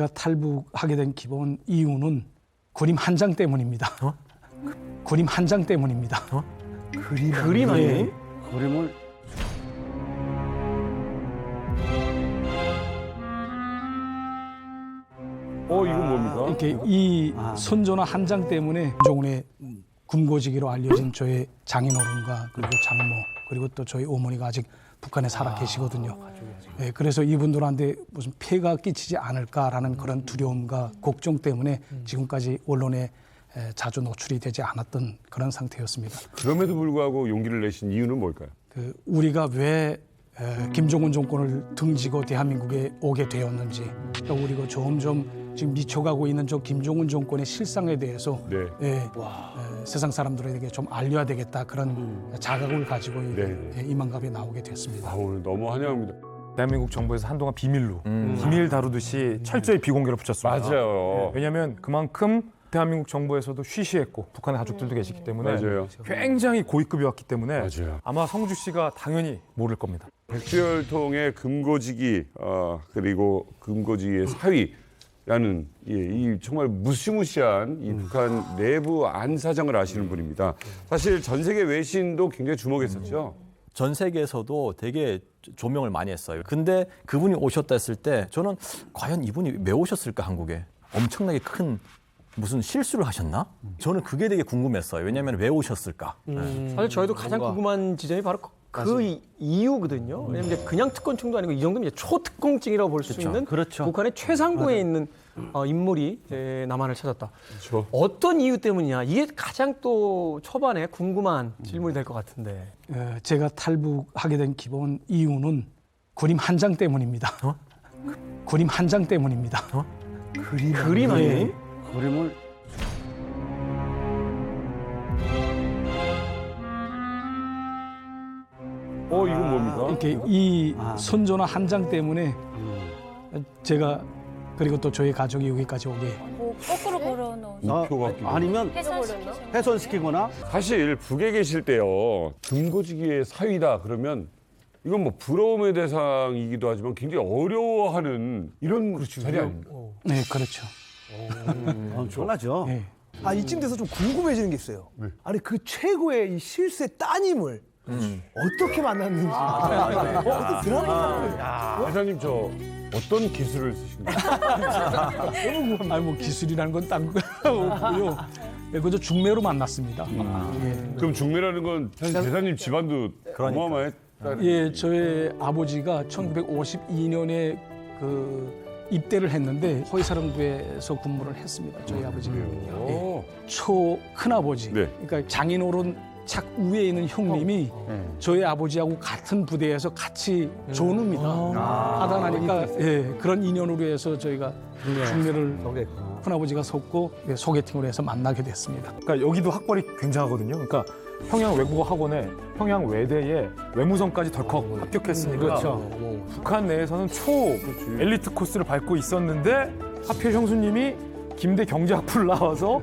제가 탈북하게 된 기본 이유는 그림 한 장 때문입니다. 그림 한 장 때문입니다. 그림 아니에요? 예. 그림을 이건 뭡니까? 이렇게 이 선조나 한 장 때문에 김종훈의 금고지기로 알려진 저의 장인어른과 그리고 장모 그리고 또 저희 어머니가 아직 북한에 살아 계시거든요. 예, 그래서 이분들한테 무슨 폐가 끼치지 않을까라는 그런 두려움과 걱정 때문에 지금까지 언론에 자주 노출이 되지 않았던 그런 상태였습니다. 그럼에도 불구하고 용기를 내신 이유는 뭘까요? 우리가 왜 김정은 정권을 등지고 대한민국에 오게 되었는지 또 우리가 점점 지금 미쳐가고 있는 저 김정은 정권의 실상에 대해서 세상 사람들에게 좀 알려야 되겠다 그런 자각을 가지고 이만갑에 나오게 됐습니다. 오늘 너무 환영합니다. 대한민국 정부에서 한동안 비밀로 기밀 다루듯이 철저히 비공개로 붙였습니다. 맞아요. 왜냐하면 그만큼 대한민국 정부에서도 쉬쉬했고 북한의 가족들도 계시기 때문에 맞아요. 굉장히 고위급이었기 때문에 맞아요. 아마 성주 씨가 당연히 모를 겁니다. 백두혈통의 금고지기 그리고 금고지기의 사위라는 이 정말 무시무시한 이 북한 내부 안 사정을 아시는 분입니다. 사실 전 세계 외신도 굉장히 주목했었죠. 전 세계에서도 되게 조명을 많이 했어요. 근데 그분이 오셨다 했을 때 저는 과연 이분이 왜 오셨을까 한국에? 엄청나게 큰 무슨 실수를 하셨나? 저는 그게 되게 궁금했어요. 왜냐하면 왜 오셨을까? 사실 저희도 가장 궁금한 지점이 바로 그 이유거든요. 왜냐하면 이제 그냥 특권층도 아니고 이 정도면 이제 초특공증이라고 볼 수 있는 북한의 최상부에 있는 인물이 이제 남한을 찾았다. 그렇죠. 어떤 이유 때문이냐? 이게 가장 또 초반에 궁금한 질문이 될 것 같은데. 제가 탈북하게 된 기본 이유는 그림 한 장 때문입니다. 그림 한 장 때문입니다. 그림 아니에요? 그림을 이건 뭡니까? 이렇게 이 선조나 한 장 때문에 제가 그리고 또 저희 가족이 여기까지 오게 뭐 거꾸로 걸어놓은 우표 같기도 하고. 아니면 훼손시키거나 사실 북에 계실 때요. 금고지기의 사위다 그러면 이건 뭐 부러움의 대상이기도 하지만 굉장히 어려워하는 이런 자리 아닙니까? 네, 그렇죠. 엄청나죠. 네. 이쯤 돼서 좀 궁금해지는 게 있어요. 아니 그 최고의 이 실수의 따님을 어떻게 만났는지. 어떤 드라마. 회장님 저 어떤 기술을 쓰신 거예요? 아니 뭐 기술이라는 건 딴 거 없고요. 그저 중매로 만났습니다. 그럼 중매라는 건 사실 대사님 집안도 어마어마했. 예, 저의 아버지가 1952년에 그 입대를 했는데 허위사령부에서 근무를 했습니다. 저희 아버지는 초 큰아버지, 네. 그러니까 장인어른 착 위에 있는 형님이 저희 아버지하고 같은 부대에서 같이 전우입니다. 하다 나니까 그런 인연으로 해서 저희가 중매를 큰아버지가 섰고 소개팅을 해서 만나게 됐습니다. 그러니까 여기도 학벌이 굉장하거든요. 그러니까 평양 외국어 학원에 평양 외대에 외무성까지 덜컥 합격했으니까 북한 내에서는 초 엘리트 코스를 밟고 있었는데 하필 형수님이 김대 경제학부를 나와서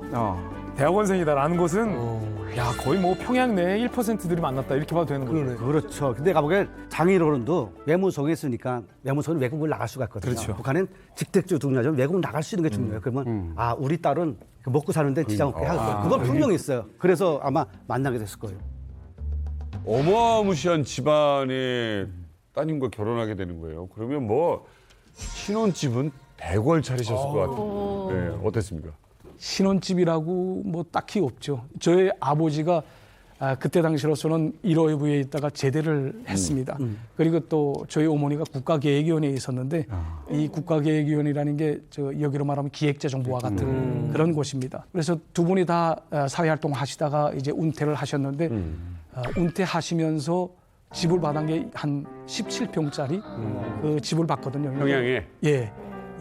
대학원생이다라는 것은 야 거의 뭐 평양 내에 1%들이 만났다 이렇게 봐도 되는 거죠. 그렇죠. 근데 가보게 장인어른도 외무성에 있으니까 외무성은 외국을 나갈 수가 있거든요. 그렇죠. 북한은 직택적으로 중요하죠. 외국 나갈 수 있는 게 중요해요. 그러면 우리 딸은 먹고 사는데 지장 없게 하겠다. 그건 분명히 있어요. 그래서 아마 만나게 됐을 거예요. 어마무시한 집안의 따님과 결혼하게 되는 거예요. 그러면 뭐 신혼집은 100월 차리셨을 것 같아요. 네, 어땠습니까? 신혼집이라고 뭐 딱히 없죠. 저희 아버지가 그때 당시로서는 1호부에 있다가 제대를 했습니다. 그리고 또 저희 어머니가 국가계획위원회에 있었는데 이 국가계획위원회라는 게 여기로 말하면 기획재정부와 같은 그런 곳입니다. 그래서 두 분이 다 사회활동 하시다가 이제 은퇴를 하셨는데 은퇴하시면서 집을 받은 게 한 17평짜리 그 집을 받거든요. 평양에? 예.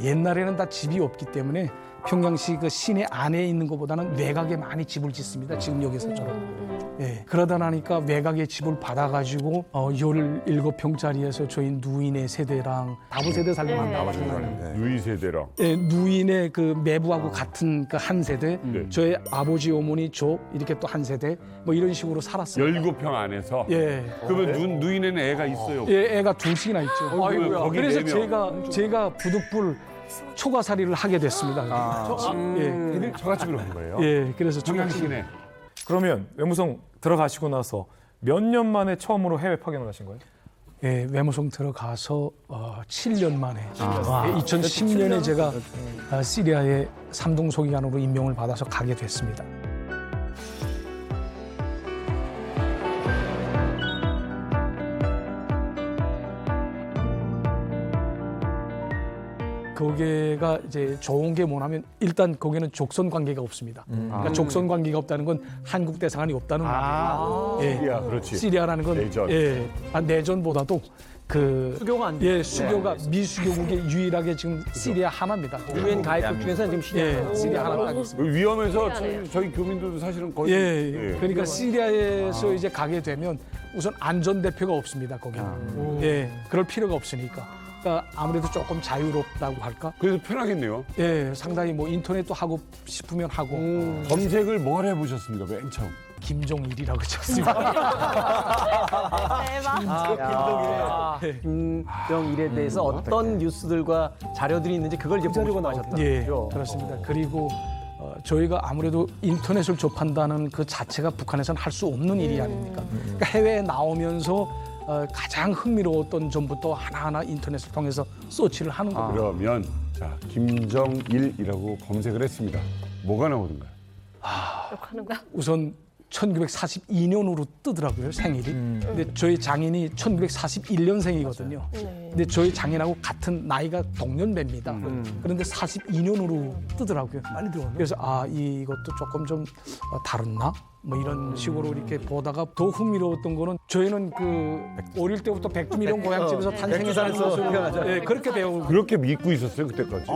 옛날에는 다 집이 없기 때문에 평양시 그 시내 안에 있는 것보다는 외곽에 많이 집을 짓습니다. 지금 여기서처럼. 예. 그러다 나니까 외곽에 집을 받아가지고 17평짜리에서 저희 누인의 세대랑 다부 세대 살려면 나와주는 누이 세대랑. 예, 누인의 그 매부하고 같은 그 한 세대, 저희 아버지 어머니 저 이렇게 또 한 세대 뭐 이런 식으로 살았어요. 17평 안에서? 예. 그러면 누이네는 애가 있어요? 예, 애가 둘씩이나 있죠. 거기 그래서 네 명. 제가 부득불 초가살이를 하게 됐습니다. 예, 애들 저같이 그런 거예요. 예, 그래서 청양식이네. 그러면 외무성 들어가시고 나서 몇 년 만에 처음으로 해외 파견을 하신 거예요? 예, 외무성 들어가서 7년 만에 2010년에 제가 시리아의 삼동소기관으로 임명을 받아서 가게 됐습니다. 거기가 이제 좋은 게 뭐냐면 일단 거기는 족선 관계가 없습니다. 그러니까 족선 관계가 없다는 건 한국 대사관이 없다는 말이에요. 예. 시리아, 그렇지. 시리아라는 건 내전. 내전보다도 그 수교가 안 돼요. 예, 수교가 미수교국의 유일하게 지금 시리아 하나입니다. 유엔 가입국 중에서는 지금 예, 시리아 하나 딱 있습니다. 위험해서 저희 교민들도 사실은 거의 예, 그러니까 시리아에서 이제 가게 되면 우선 안전 대표가 없습니다. 거기는. 예, 그럴 필요가 없으니까. 그러니까 아무래도 조금 자유롭다고 할까? 그래서 편하겠네요. 예, 상당히 뭐 인터넷도 하고 싶으면 하고 검색을 뭘 해보셨습니까? 맨 처음. 김종일이라고 쳤습니다. 김정일에 대해서 어떤 뉴스들과 자료들이 있는지 그걸 이제 보고 나셨다. 예, 그렇습니다. 그리고 저희가 아무래도 인터넷을 접한다는 그 자체가 북한에서는 할 수 없는 일이 아닙니까? 그러니까 해외에 나오면서 가장 흥미로웠던 점부터 하나하나 인터넷을 통해서 서치를 하는 겁니다. 그러면 자 김정일이라고 검색을 했습니다. 뭐가 나오던가요? 우선 1942년으로 뜨더라고요, 생일이. 근데 저희 장인이 1941년생이거든요. 근데 저희 장인하고 같은 나이가 동년배입니다. 그런데 42년으로 뜨더라고요. 많이 들어왔네. 그래서 이것도 조금 좀 다르나? 뭐 이런 식으로 이렇게 보다가 더 흥미로웠던 거는 저희는 그 어릴 때부터 백두미령 고향집에서 탄생했다는 것을 예, 그렇게 배우고 그렇게 믿고 있었어요 그때까지.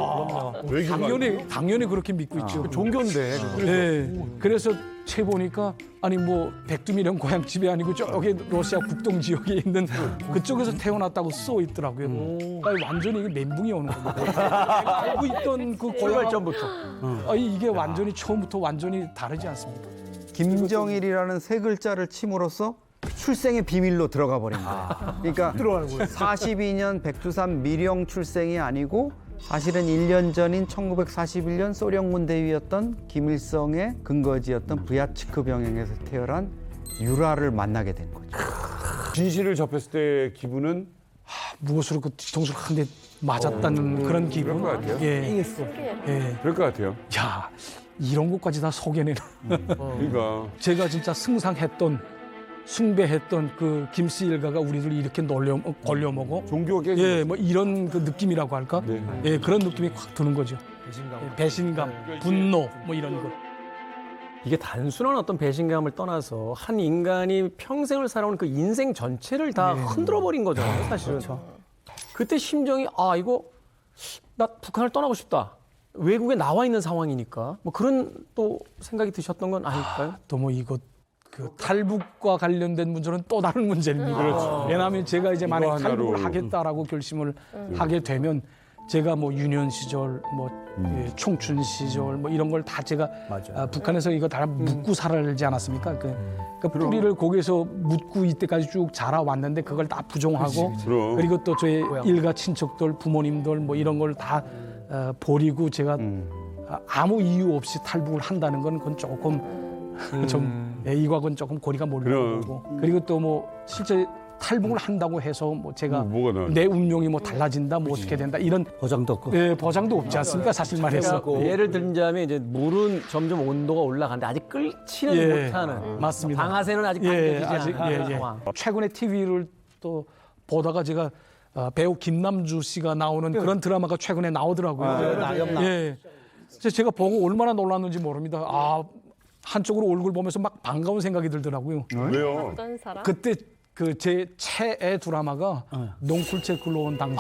외교관. 당연히 그렇게 믿고 있죠. 종교인데. 네. 그래서 채 보니까 아니 뭐 백두미령 고향집이 아니고 저기 러시아 국동 지역에 있는 그쪽에서 태어났다고 써 있더라고요. 그러니까 완전히 이게 멘붕이 오는 겁니다. 알고 있던 그 고향 전부터. 이게 완전히 처음부터 완전히 다르지 않습니까? 김정일이라는 세 글자를 침으로써 출생의 비밀로 들어가 버린 거예요. 그러니까 42년 백두산 미령 출생이 아니고 사실은 1년 전인 1941년 소련군 대위였던 김일성의 근거지였던 브야츠크 병영에서 태어난 유라를 만나게 된 거죠. 진실을 접했을 때 기분은 무엇으로 그 뒤통수를 한 대 맞았다는 그런 기분. 그럴 것 같아요. 예. 예. 그럴 것 같아요. 야, 이런 것까지 다 속여내는. 그러니까 제가 진짜 승상했던, 숭배했던 그 김씨 일가가 우리들 이렇게 걸려 먹어. 종교가 깨진 예, 뭐 이런 그 느낌이라고 할까? 네. 예, 그런 느낌이 확 드는 거죠. 배신감, 분노, 뭐 이런 거. 이게 단순한 어떤 배신감을 떠나서 한 인간이 평생을 살아온 그 인생 전체를 다 흔들어 버린 거잖아요, 사실은. 그때 심정이 이거 나 북한을 떠나고 싶다. 외국에 나와 있는 상황이니까 뭐 그런 또 생각이 드셨던 건 아닐까요? 또 뭐 이거 그 탈북과 관련된 문제는 또 다른 문제입니다. 왜냐하면 제가 이제 만약 이거 하나로. 탈북을 하겠다라고 결심을 하게 되면 제가 뭐 유년 시절, 뭐 청춘 시절, 뭐 이런 걸 다 제가 북한에서 이거 다 묻고 살지 않았습니까? 그 뿌리를 거기서 묻고 이때까지 쭉 자라왔는데 그걸 다 부정하고 그럼. 그리고 또 저희 일가 친척들, 부모님들 뭐 이런 걸 다 버리고 제가 아무 이유 없이 탈북을 한다는 건 그건 조금 좀 이과는 조금 거리가 멀는 그럼. 거고 그리고 또 뭐 실제 탈북을 한다고 해서 뭐 제가 뭐가 나와요? 내 운명이 뭐 달라진다 뭐 어떻게 된다 이런 보장도 없고. 보장도 없지 않습니까 사실 말해서 예를 들자면 이제 물은 점점 온도가 올라가는데 아직 끓지는 예, 못하는 맞습니다. 방아쇠는 아직 당겨지지 않는 상황. 최근에 TV를 또 보다가 제가 배우 김남주 씨가 나오는 그런 드라마가 최근에 나오더라고요. 예, 제가 보고 얼마나 놀랐는지 모릅니다. 한쪽으로 얼굴 보면서 막 반가운 생각이 들더라고요. 왜요? 어떤 사람? 그때 그 제 최애 드라마가 농쿨체 굴러온 당신.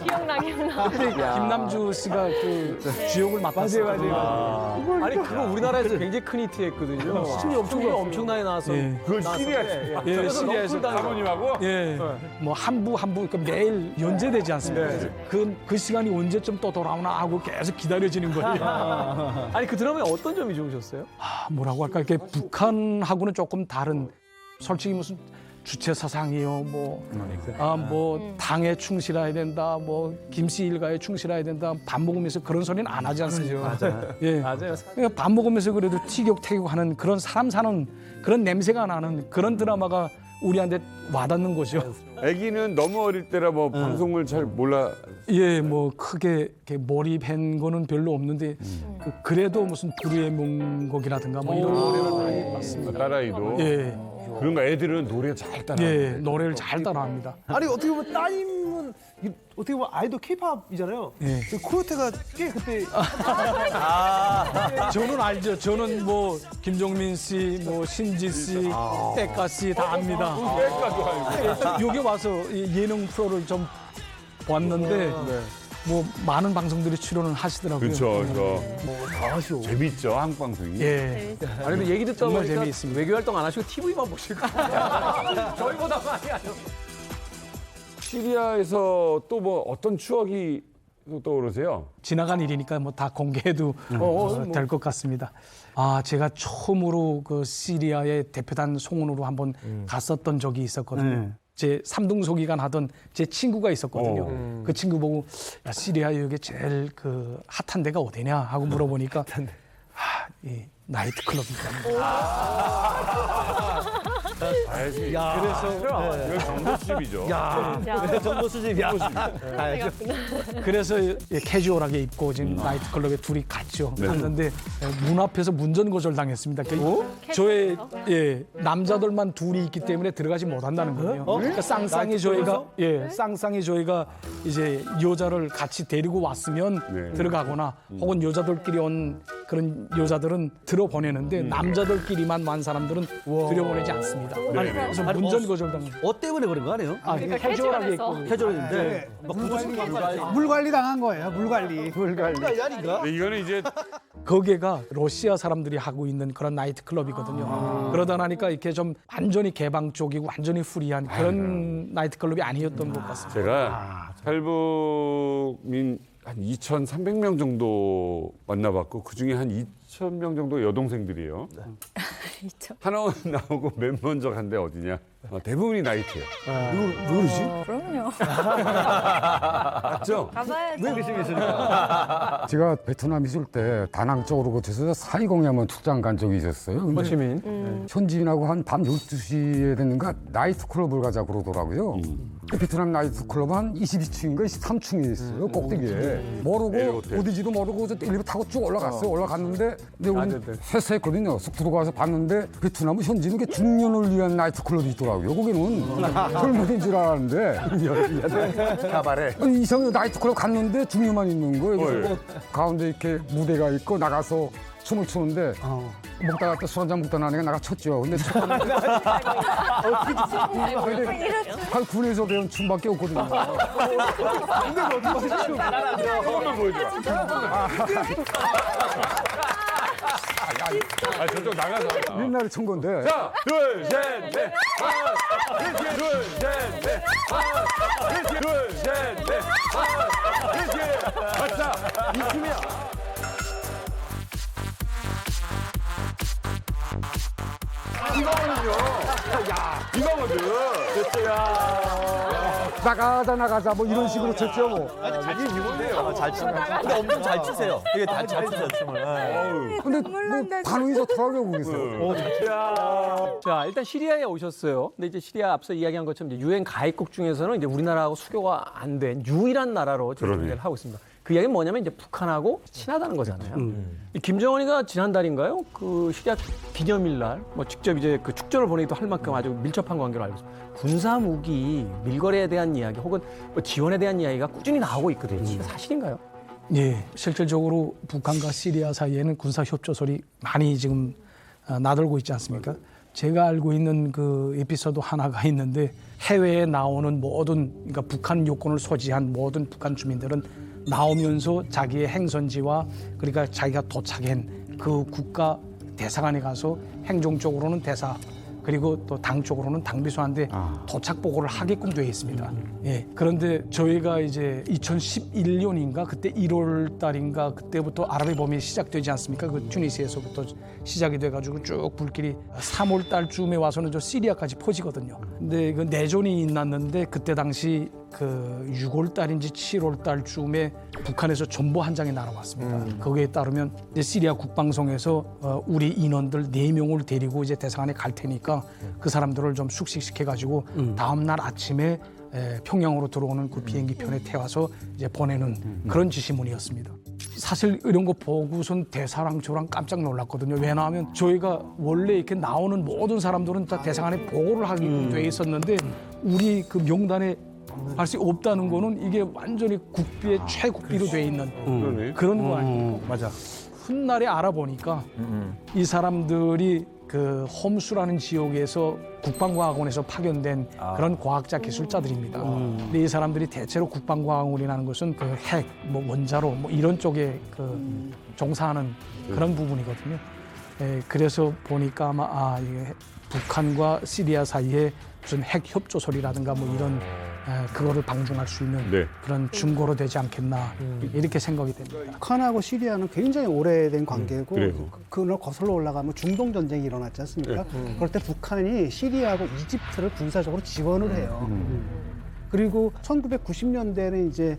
기억나. 그때 김남주 씨가 그 주역을 맡았어요. 맞아요. 아니 그거 우리나라에서 굉장히 큰 히트했거든요. 시청률 엄청나게 나와서 그걸 시리아 예, 시리아에서 사모님하고 예, 뭐 한 부 그 매일 연재되지 않습니까? 그 시간이 언제쯤 또 돌아오나 하고 계속 기다려지는 거예요. 아니 그 드라마에 어떤 점이 좋으셨어요? 뭐라고 할까? 이렇게 북한하고는 조금 다른. 솔직히 무슨 주체 사상이요, 뭐 당에 충실해야 된다, 뭐 김씨 일가에 충실해야 된다, 밥 먹으면서 그런 소리는 안 하지 않습니까? 예, 맞아요. 그러니까 밥 먹으면서 그래도 티격태격하는 그런 사람 사는 그런 냄새가 나는 그런 드라마가 우리한테 와닿는 거죠. 아기는 너무 어릴 때라 뭐 방송을 잘 몰라. 예, 뭐 크게 이렇게 몰입한 거는 별로 없는데 그래도 무슨 불의의 명곡이라든가 뭐 이런 노래를 많이 봤습니다. 딸아이도. 예, 그런가 애들은 노래 잘 따라. 예, 노래를 잘 따라합니다. 아니 어떻게 보면 따님은 어떻게 보면 아이돌 K-팝이잖아요. 예. 코요테가 꽤 그때 저는 알죠. 저는 뭐 김종민 씨, 뭐 신지 씨, 백가 씨 다 압니다. 여기 와서 이 예능 프로를 좀 봤는데 뭐 많은 방송들이 출연을 하시더라고요. 그렇죠. 그래서 재밌죠 한국 방송이. 예. 아니 근데 얘기 듣다 정말 보니까 재미있습니다. 외교 활동 안 하시고 TV만 보실 거예요. 저희보다 많이 하죠. 시리아에서 또 뭐 어떤 추억이 떠오르세요? 지나간 일이니까 뭐 다 공개해도 될 것 같습니다. 아, 제가 처음으로 그 시리아의 대표단 송원으로 한번 갔었던 적이 있었거든요. 제 삼등소기관 하던 제 친구가 있었거든요. 그 친구 보고 야, 시리아 여기 제일 그 핫한 데가 어디냐 하고 물어보니까 이 나이트클럽입니다. 알지. 그래서 이건 정보 수집이죠. 정보 수집이야. 그래서 캐주얼하게 입고 지금 나이트클럽에 둘이 갔죠. 갔는데 문 앞에서 문전 거절당했습니다. 저의 남자들만 둘이 있기 때문에 들어가지 못한다는 거예요. 그러니까 쌍쌍이 저희가 이제 여자를 같이 데리고 왔으면 들어가거나 혹은 여자들끼리 온 그런 여자들은 들어보내는데 남자들끼리만 만 사람들은 들여보내지 않습니다. 그래서 문전 거절당. 때문에 그런 거 아니에요? 그러니까 캐주얼하게 캐주얼해서. 입고. 캐주얼인데 물 관리 당한 거예요. 물 관리. 아닌가? 근데 이거는 이제 거기가 러시아 사람들이 하고 있는 그런 나이트 클럽이거든요. 그러다 나니까 이렇게 좀 완전히 개방 쪽이고 완전히 프리한 그런 나이트 클럽이 아니었던 것 같습니다. 제가 탈북민 한 2,300명 정도 만나봤고 그 중에 한 2,000명 정도 여동생들이에요. 하나원 나오고 맨 먼저 간 데 어디냐? 대부분이 나이트예요. 누구지? 그럼요. 맞죠? 가봐야죠. 왜 그러시겠습니까? 제가 베트남 있을 때 다낭 쪽으로 거쳐서 사이공에 한번 출장 간 적이 있었어요. 근데 호치민. 현지인하고 한 밤 12시에 됐는가 나이트클럽을 가자 그러더라고요. 그 베트남 나이트클럽 한 22층인가 23층에 있어요. 꼭대기에. 모르고 어디지도 모르고 저 엘리베이터 타고 쭉 올라갔어요. 올라갔는데 근데 우리 회사했거든요. 쑥 들어가서 봤는데 베트남은 현지는 게 중년을 위한 나이트클럽이 있더라고요. 거기는 젊은이인 줄 알았는데 가발에. 이상하게 나이트클럽 갔는데 중년만 있는 거예요. 그래서 가운데 이렇게 무대가 있고 나가서 춤을 추는데 먹다가 또 술 한잔 먹다 나니까 나가 췄죠. 근데 한 군에서 배운 춤밖에 없거든요. 한번만 보여줘. 저쪽 나가서. 옛날에 춘 건데. 자, 둘, 셋, 넷. 하나, 둘, 셋, 넷. 하나, 둘, 셋, 넷. 하나, 자, 이 춤이야. 이거는요. 이거거든. 나가자 뭐 이런 식으로 쳤죠 뭐. 잘 추세요. 근데 엄청 잘 추세요. 되게 잘 추세요 춤을. 근데 뭐 반응이 좋더라고요 거기서. 자, 일단 시리아에 오셨어요. 근데 이제 시리아 앞서 이야기한 것처럼 이제 유엔 가입국 중에서는 이제 우리나라하고 수교가 안 된 유일한 나라로 지금 그러네. 존재를 하고 있습니다. 그 이야기는 뭐냐면 이제 북한하고 친하다는 거잖아요. 이 김정은이가 지난달인가요? 그 시리아 기념일 날 뭐 직접 이제 그 축전을 보내기도 할 만큼 아주 밀접한 관계로 알고 있습니다. 군사 무기 밀거래에 대한 이야기 혹은 뭐 지원에 대한 이야기가 꾸준히 나오고 있거든요. 이게 사실인가요? 예, 실질적으로 북한과 시리아 사이에는 군사 협조설이 많이 지금 나돌고 있지 않습니까? 제가 알고 있는 그 에피소드 하나가 있는데 해외에 나오는 모든 그러니까 북한 요건을 소지한 모든 북한 주민들은 나오면서 자기의 행선지와 그러니까 자기가 도착한 그 국가 대사관에 가서 행정적으로는 대사 그리고 또 당 쪽으로는 당비서한테 도착 보고를 하게끔 되어 있습니다. 예. 그런데 저희가 이제 2011년인가 그때 1월 달인가 그때부터 아랍의 봄이 시작되지 않습니까? 그 튜니스에서부터 시작이 돼가지고 쭉 불길이 3월 달쯤에 와서는 저 시리아까지 퍼지거든요. 근데 그 내전이 났는데 그때 당시 그 6월 달인지 7월 달쯤에 북한에서 전보 한 장이 날아왔습니다. 거기에 따르면 이제 시리아 국방성에서 우리 인원들 4명을 데리고 이제 대사관에 갈 테니까 그 사람들을 좀 숙식시켜가지고 다음 날 아침에 평양으로 들어오는 그 비행기 편에 태워서 이제 보내는 그런 지시문이었습니다. 사실 이런 거 보고선 대사랑 저랑 깜짝 놀랐거든요. 왜냐하면 저희가 원래 이렇게 나오는 모든 사람들은 다 대사관에 보고를 하게끔 돼 있었는데 우리 그 명단에 할 수 없다는 거는 이게 완전히 국비의 최국비로 돼 있는 그런 거 아닙니까? 맞아. 훗날에 알아보니까 이 사람들이 그 홈수라는 지역에서 국방과학원에서 파견된 그런 과학자 기술자들입니다. 근데 이 사람들이 대체로 국방과학원이라는 것은 그 핵, 뭐 원자로 뭐 이런 쪽에 그 종사하는 그런 부분이거든요. 그래서 보니까 아마 이게 북한과 시리아 사이에 무슨 핵 협조설이라든가 뭐 이런 그거를 방중할 수 있는 그런 증거로 되지 않겠나 이렇게 생각이 됩니다. 북한하고 시리아는 굉장히 오래된 관계고 그걸 거슬러 올라가면 중동 전쟁이 일어났지 않습니까? 그럴 때 북한이 시리아하고 이집트를 군사적으로 지원을 해요. 그리고 1990년대는 이제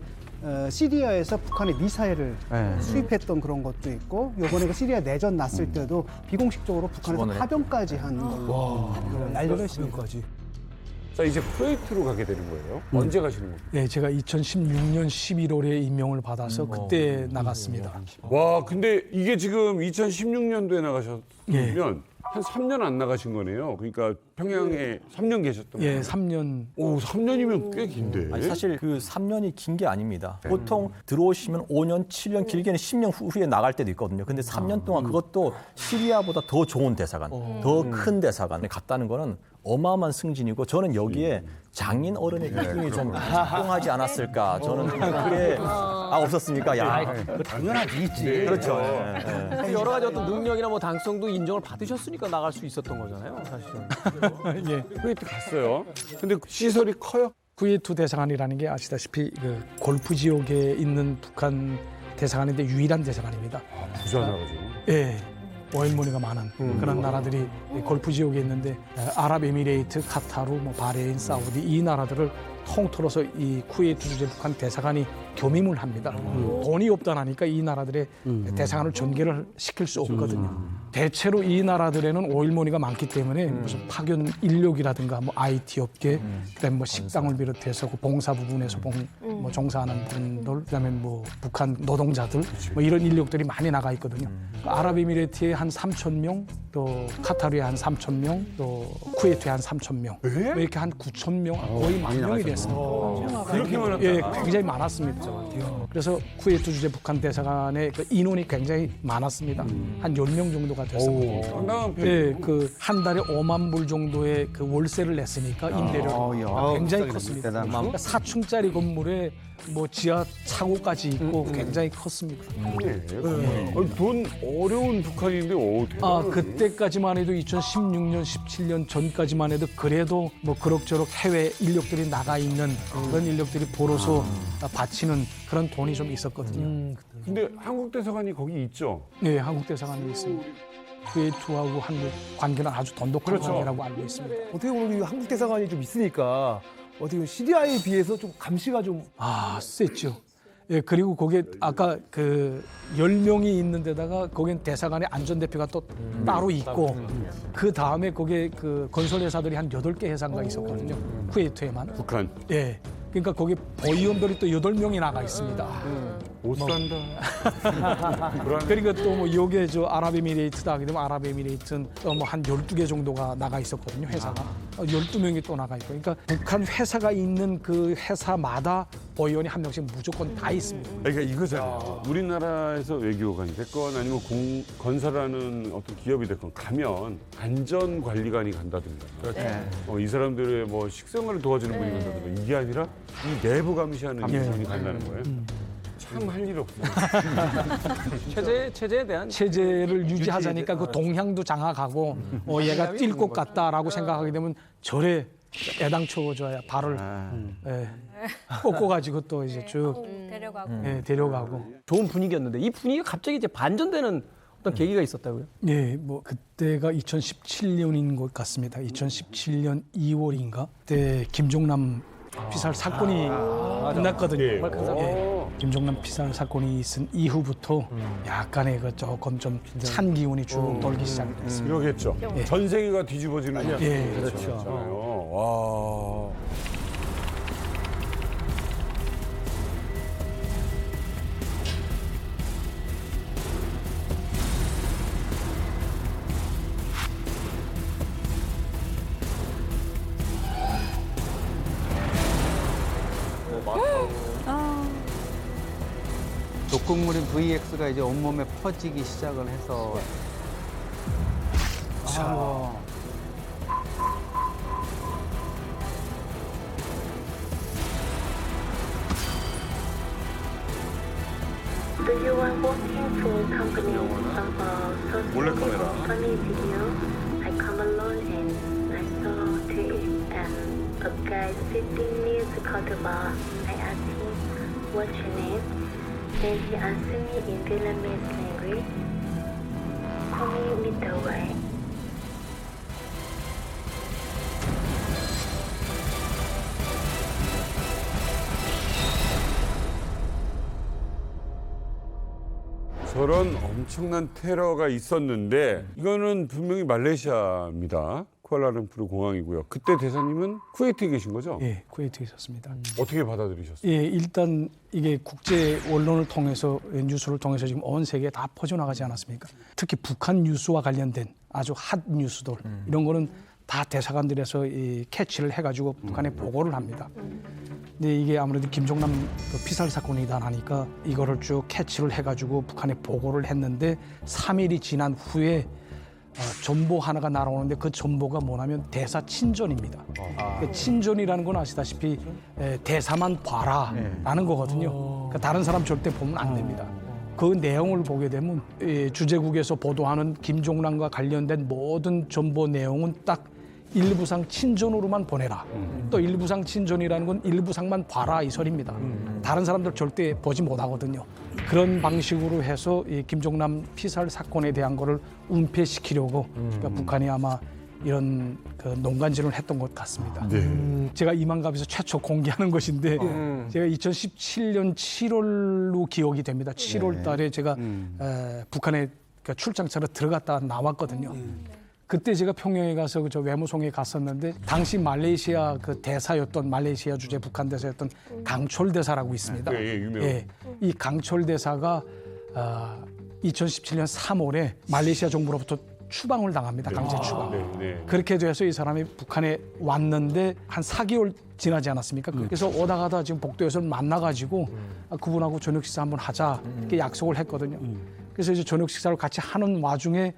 시리아에서 북한의 미사일을 수입했던 그런 것도 있고 요번에 그 시리아 내전 났을 때도 비공식적으로 북한에서 파병까지 한 걸로 알려져 있습니다. 자, 이제 쿠웨이트로 가게 되는 거예요. 언제 가시는 거예요? 네, 제가 2016년 11월에 임명을 받아서 그때 나갔습니다. 와, 근데 이게 지금 2016년도에 나가셨으면 한 3년 안 나가신 거네요. 그러니까 평양에 3년 계셨던 거예요. 예, 3년. 오, 3년이면 꽤 긴데. 아니, 사실 그 3년이 긴 게 아닙니다. 보통 들어오시면 5년, 7년, 길게는 10년 후에 나갈 때도 있거든요. 근데 3년 동안 그것도 시리아보다 더 좋은 대사관, 더 큰 대사관에 갔다는 거는 어마어마한 승진이고 저는 여기에 장인 어른의 기둥이 좀 작동하지 않았을까. 저는 그게 없었습니까? 야, 당연하지 있지. 그렇죠. 여러 가지 어떤 능력이나 뭐 당성도 인정을 받으셨으니까 나갈 수 있었던 거잖아요, 사실은. 예. 쿠웨이트 갔어요. 근데 시설이 커요? 쿠웨이트 대사관이라는 게 아시다시피 그 골프 지역에 있는 북한 대사관인데 유일한 대사관입니다. 부산나가지고. 예. 오일머니가 많은 그런 나라들이 골프 지역에 있는데 아랍에미레이트, 카타르, 뭐 바레인, 사우디 이 나라들을 통틀어서 이 쿠웨이트 주재 북한 대사관이 겸임을 합니다. 돈이 없다니까 이 나라들의 대사관을 전개를 시킬 수 없거든요. 대체로 이 나라들에는 오일머니가 많기 때문에 무슨 파견 인력이라든가 뭐 IT 업계, 그다음에 뭐 식당을 비롯해서 그 봉사 부분에서 뭐 종사하는 분들, 그다음에 뭐 북한 노동자들, 뭐 이런 인력들이 많이 나가 있거든요. 아랍에미레이트에 한 3,000명, 또 카타르에 한 3,000명, 또 쿠웨이트에 한 3,000명, 뭐 이렇게 한 9,000명, 거의 10,000명이 됐습니다. 그렇게 많았다. 예, 굉장히 많았습니다. 그래서 쿠웨이트 주재 북한 대사관의 그 인원이 굉장히 많았습니다. 한 10명 정도가 됐었거든요. 상당한 편. 예, 그 한 달에 5만 불 정도의 그 월세를 냈으니까 임대료가 굉장히 컸습니다. 그러니까 4층짜리 건물에 뭐 지하 차고까지 있고 굉장히 컸습니다. 아니, 돈 어려운 북한인데 어떻게? 그때까지만 해도 2016년, 17년 전까지만 해도 그래도 뭐 그럭저럭 해외 인력들이 나가 있는 그런 인력들이 벌어서 바치는 그런 돈이 좀 있었거든요. 근데 한국 대사관이 거기 있죠. 네, 한국 대사관이 있습니다. 쿠웨이트하고 한국 관계는 아주 돈독한 관계라고 알고 있습니다. 어떻게 보면 이 한국 대사관이 좀 있으니까 어떻게 보면 시리아에 비해서 좀 감시가 좀 셌죠. 예, 그리고 거기에 아까 그 10명이 있는 데다가 거긴 대사관의 안전대표가 또 따로 있고 그 다음에 거기에 그 건설회사들이 한 8개 회사가 있었거든요. 쿠웨이트에만. 북한. 예. 그러니까 거기 보위원들이 또 8명이 나가 있습니다. 못 산다. 그러니까 또 뭐 여기에 저 아랍에미레이트다 하게 되면 아랍에미레이트는 또 뭐 한 12개 정도가 나가 있었거든요, 회사가. 12명이 또 나가 있고. 그러니까 북한 회사가 있는 그 회사마다 보위원이 한 명씩 무조건 다 있습니다. 그러니까 이거잖아요. 우리나라에서 외교관이 됐건 아니면 건설하는 어떤 기업이 됐건 가면 안전관리관이 간다든가. 이 사람들의 뭐 식생활을 도와주는 분이 간다든가. 이게 아니라 이 내부 감시하는 분이 간다는 거예요. 참 할 일 없어. 체제에 대한 체제를 유지하자니까 그 동향도 장악하고 얘가 뛸 것 같다라고 생각하게 되면 절에 애당초 저야 발을 꺾어가지고 또 이제 쭉 데려가고. 데려가고. 좋은 분위기였는데 이 분위기가 갑자기 이제 반전되는 어떤 계기가 있었다고요? 예, 뭐 그때가 2017년인 것 같습니다. 2017년 2월인가 그때 김종남 피살 사건이 났거든요. 정말 큰 사건. 김종남 피살 사건이 있은 이후부터 약간의 그 조금 좀 찬 기운이 쭉 돌기 시작했습니다. 이러겠죠. 전 세계가 뒤집어지는 예, 거잖아요. 와. 독극물인 VX가 이제 온몸에 퍼지기 시작을 해서 Do you are working for company 몰래카메라. funny video? I come alone and I saw it and a guy sitting near the counter bar. I asked him, what's your name? Then he answered me in Vietnamese language. Call me Mr. Wei. 저런 엄청난 테러가 있었는데 이거는 분명히 말레이시아입니다. 쿠알라룸푸르 공항이고요. 그때 대사님은 쿠웨이트에 계신 거죠? 예, 쿠웨이트에 있었습니다. 어떻게 받아들이셨어요? 예, 일단 이게 국제 언론을 통해서 뉴스를 통해서 지금 온 세계에 다 퍼져나가지 않았습니까? 특히 북한 뉴스와 관련된 아주 핫 뉴스들 이런 거는 다 대사관들에서 이 캐치를 해가지고 북한에 보고를 합니다. 근데 이게 아무래도 김종남 그 피살 사건이다 하니까 이거를 쭉 캐치를 해가지고 북한에 보고를 했는데 3일이 지난 후에 전보 하나가 날아오는데 그 전보가 뭐냐면 대사 친전입니다. 그 친전이라는 건 아시다시피 대사만 봐라라는 거거든요. 그러니까 다른 사람 절대 보면 안 됩니다. 그 내용을 보게 되면 주재국에서 보도하는 김종남과 관련된 모든 전보 내용은 딱 일부상 친전으로만 보내라. 또 일부상 친전이라는 건 일부상만 봐라 이 소리입니다. 다른 사람들 절대 보지 못하거든요. 그런 방식으로 해서 이 김종남 피살 사건에 대한 거를 은폐시키려고 그러니까 북한이 아마 이런 그 농간질을 했던 것 같습니다. 제가 이만갑에서 최초 공개하는 것인데 제가 2017년 7월로 기억이 됩니다. 7월 달에 제가 북한에 그 출장차로 들어갔다 나왔거든요. 그때 제가 평양에 가서 저 외무성에 갔었는데 당시 말레이시아 그 대사였던 말레이시아 주재 북한 대사였던 강철 대사라고 있습니다. 예, 유명. 예, 이 강철 대사가 2017년 3월에 말레이시아 정부로부터 추방을 당합니다. 강제 추방. 그렇게 돼서 이 사람이 북한에 왔는데 한 4개월 지나지 않았습니까? 그래서 오다 가다 지금 복도에서 만나가지고 그분하고 저녁 식사 한번 하자 이렇게 약속을 했거든요. 그래서 이제 저녁 식사를 같이 하는 와중에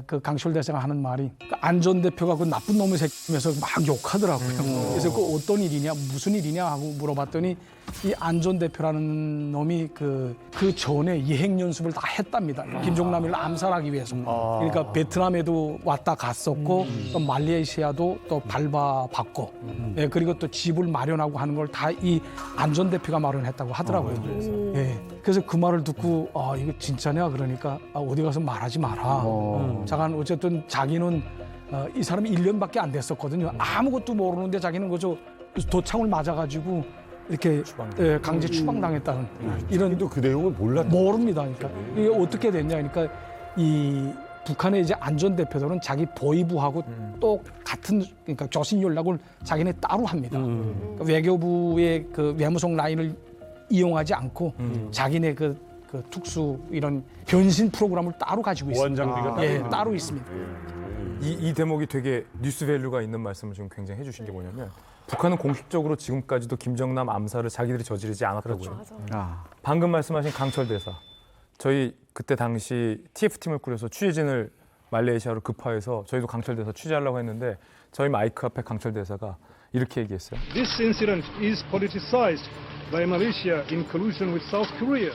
그 강철 대사가 하는 말이 그 안전 대표가 그 나쁜 놈의 새끼면서 막 욕하더라고요. 그래서 그 어떤 일이냐, 무슨 일이냐 하고 물어봤더니 이 안전 대표라는 놈이 그 전에 예행 연습을 다 했답니다. 김종남을 암살하기 위해서. 그러니까 베트남에도 왔다 갔었고 또 말레이시아도 또 밟아봤고 예, 그리고 또 집을 마련하고 하는 걸 다 이 안전 대표가 마련했다고 하더라고요. 예, 그래서 그 말을 듣고 이거 진짜냐 그러니까 어디 가서 말하지 마라. 잠깐 어쨌든 자기는 이 사람이 1년밖에 안 됐었거든요. 아무것도 모르는데 자기는 그저 도창을 맞아가지고 이렇게 강제 추방당했다는 이런 또 그 내용을 모릅니다. 그러니까 이게 어떻게 됐냐 그러니까 이 북한의 이제 안전 대표들은 자기 보위부하고 또 같은 그러니까 교신 연락을 자기네 따로 합니다. 그러니까 외교부의 그 외무성 라인을 이용하지 않고 자기네 그 특수 이런 변신 프로그램을 따로 가지고 있습니다. 보안장비가 따로 있습니다. 이 대목이 되게 뉴스 밸류가 있는 말씀을 지금 굉장히 해주신 게 뭐냐면 북한은 공식적으로 지금까지도 김정남 암살을 자기들이 저지르지 않았다고요. 방금 말씀하신 강철 대사, 저희 그때 당시 TF팀을 꾸려서 취재진을 말레이시아로 급파해서 저희도 강철 대사 취재하려고 했는데 저희 마이크 앞에 강철 대사가 이렇게 얘기했어요. This incident is politicized by Malaysia in collusion with South Korea.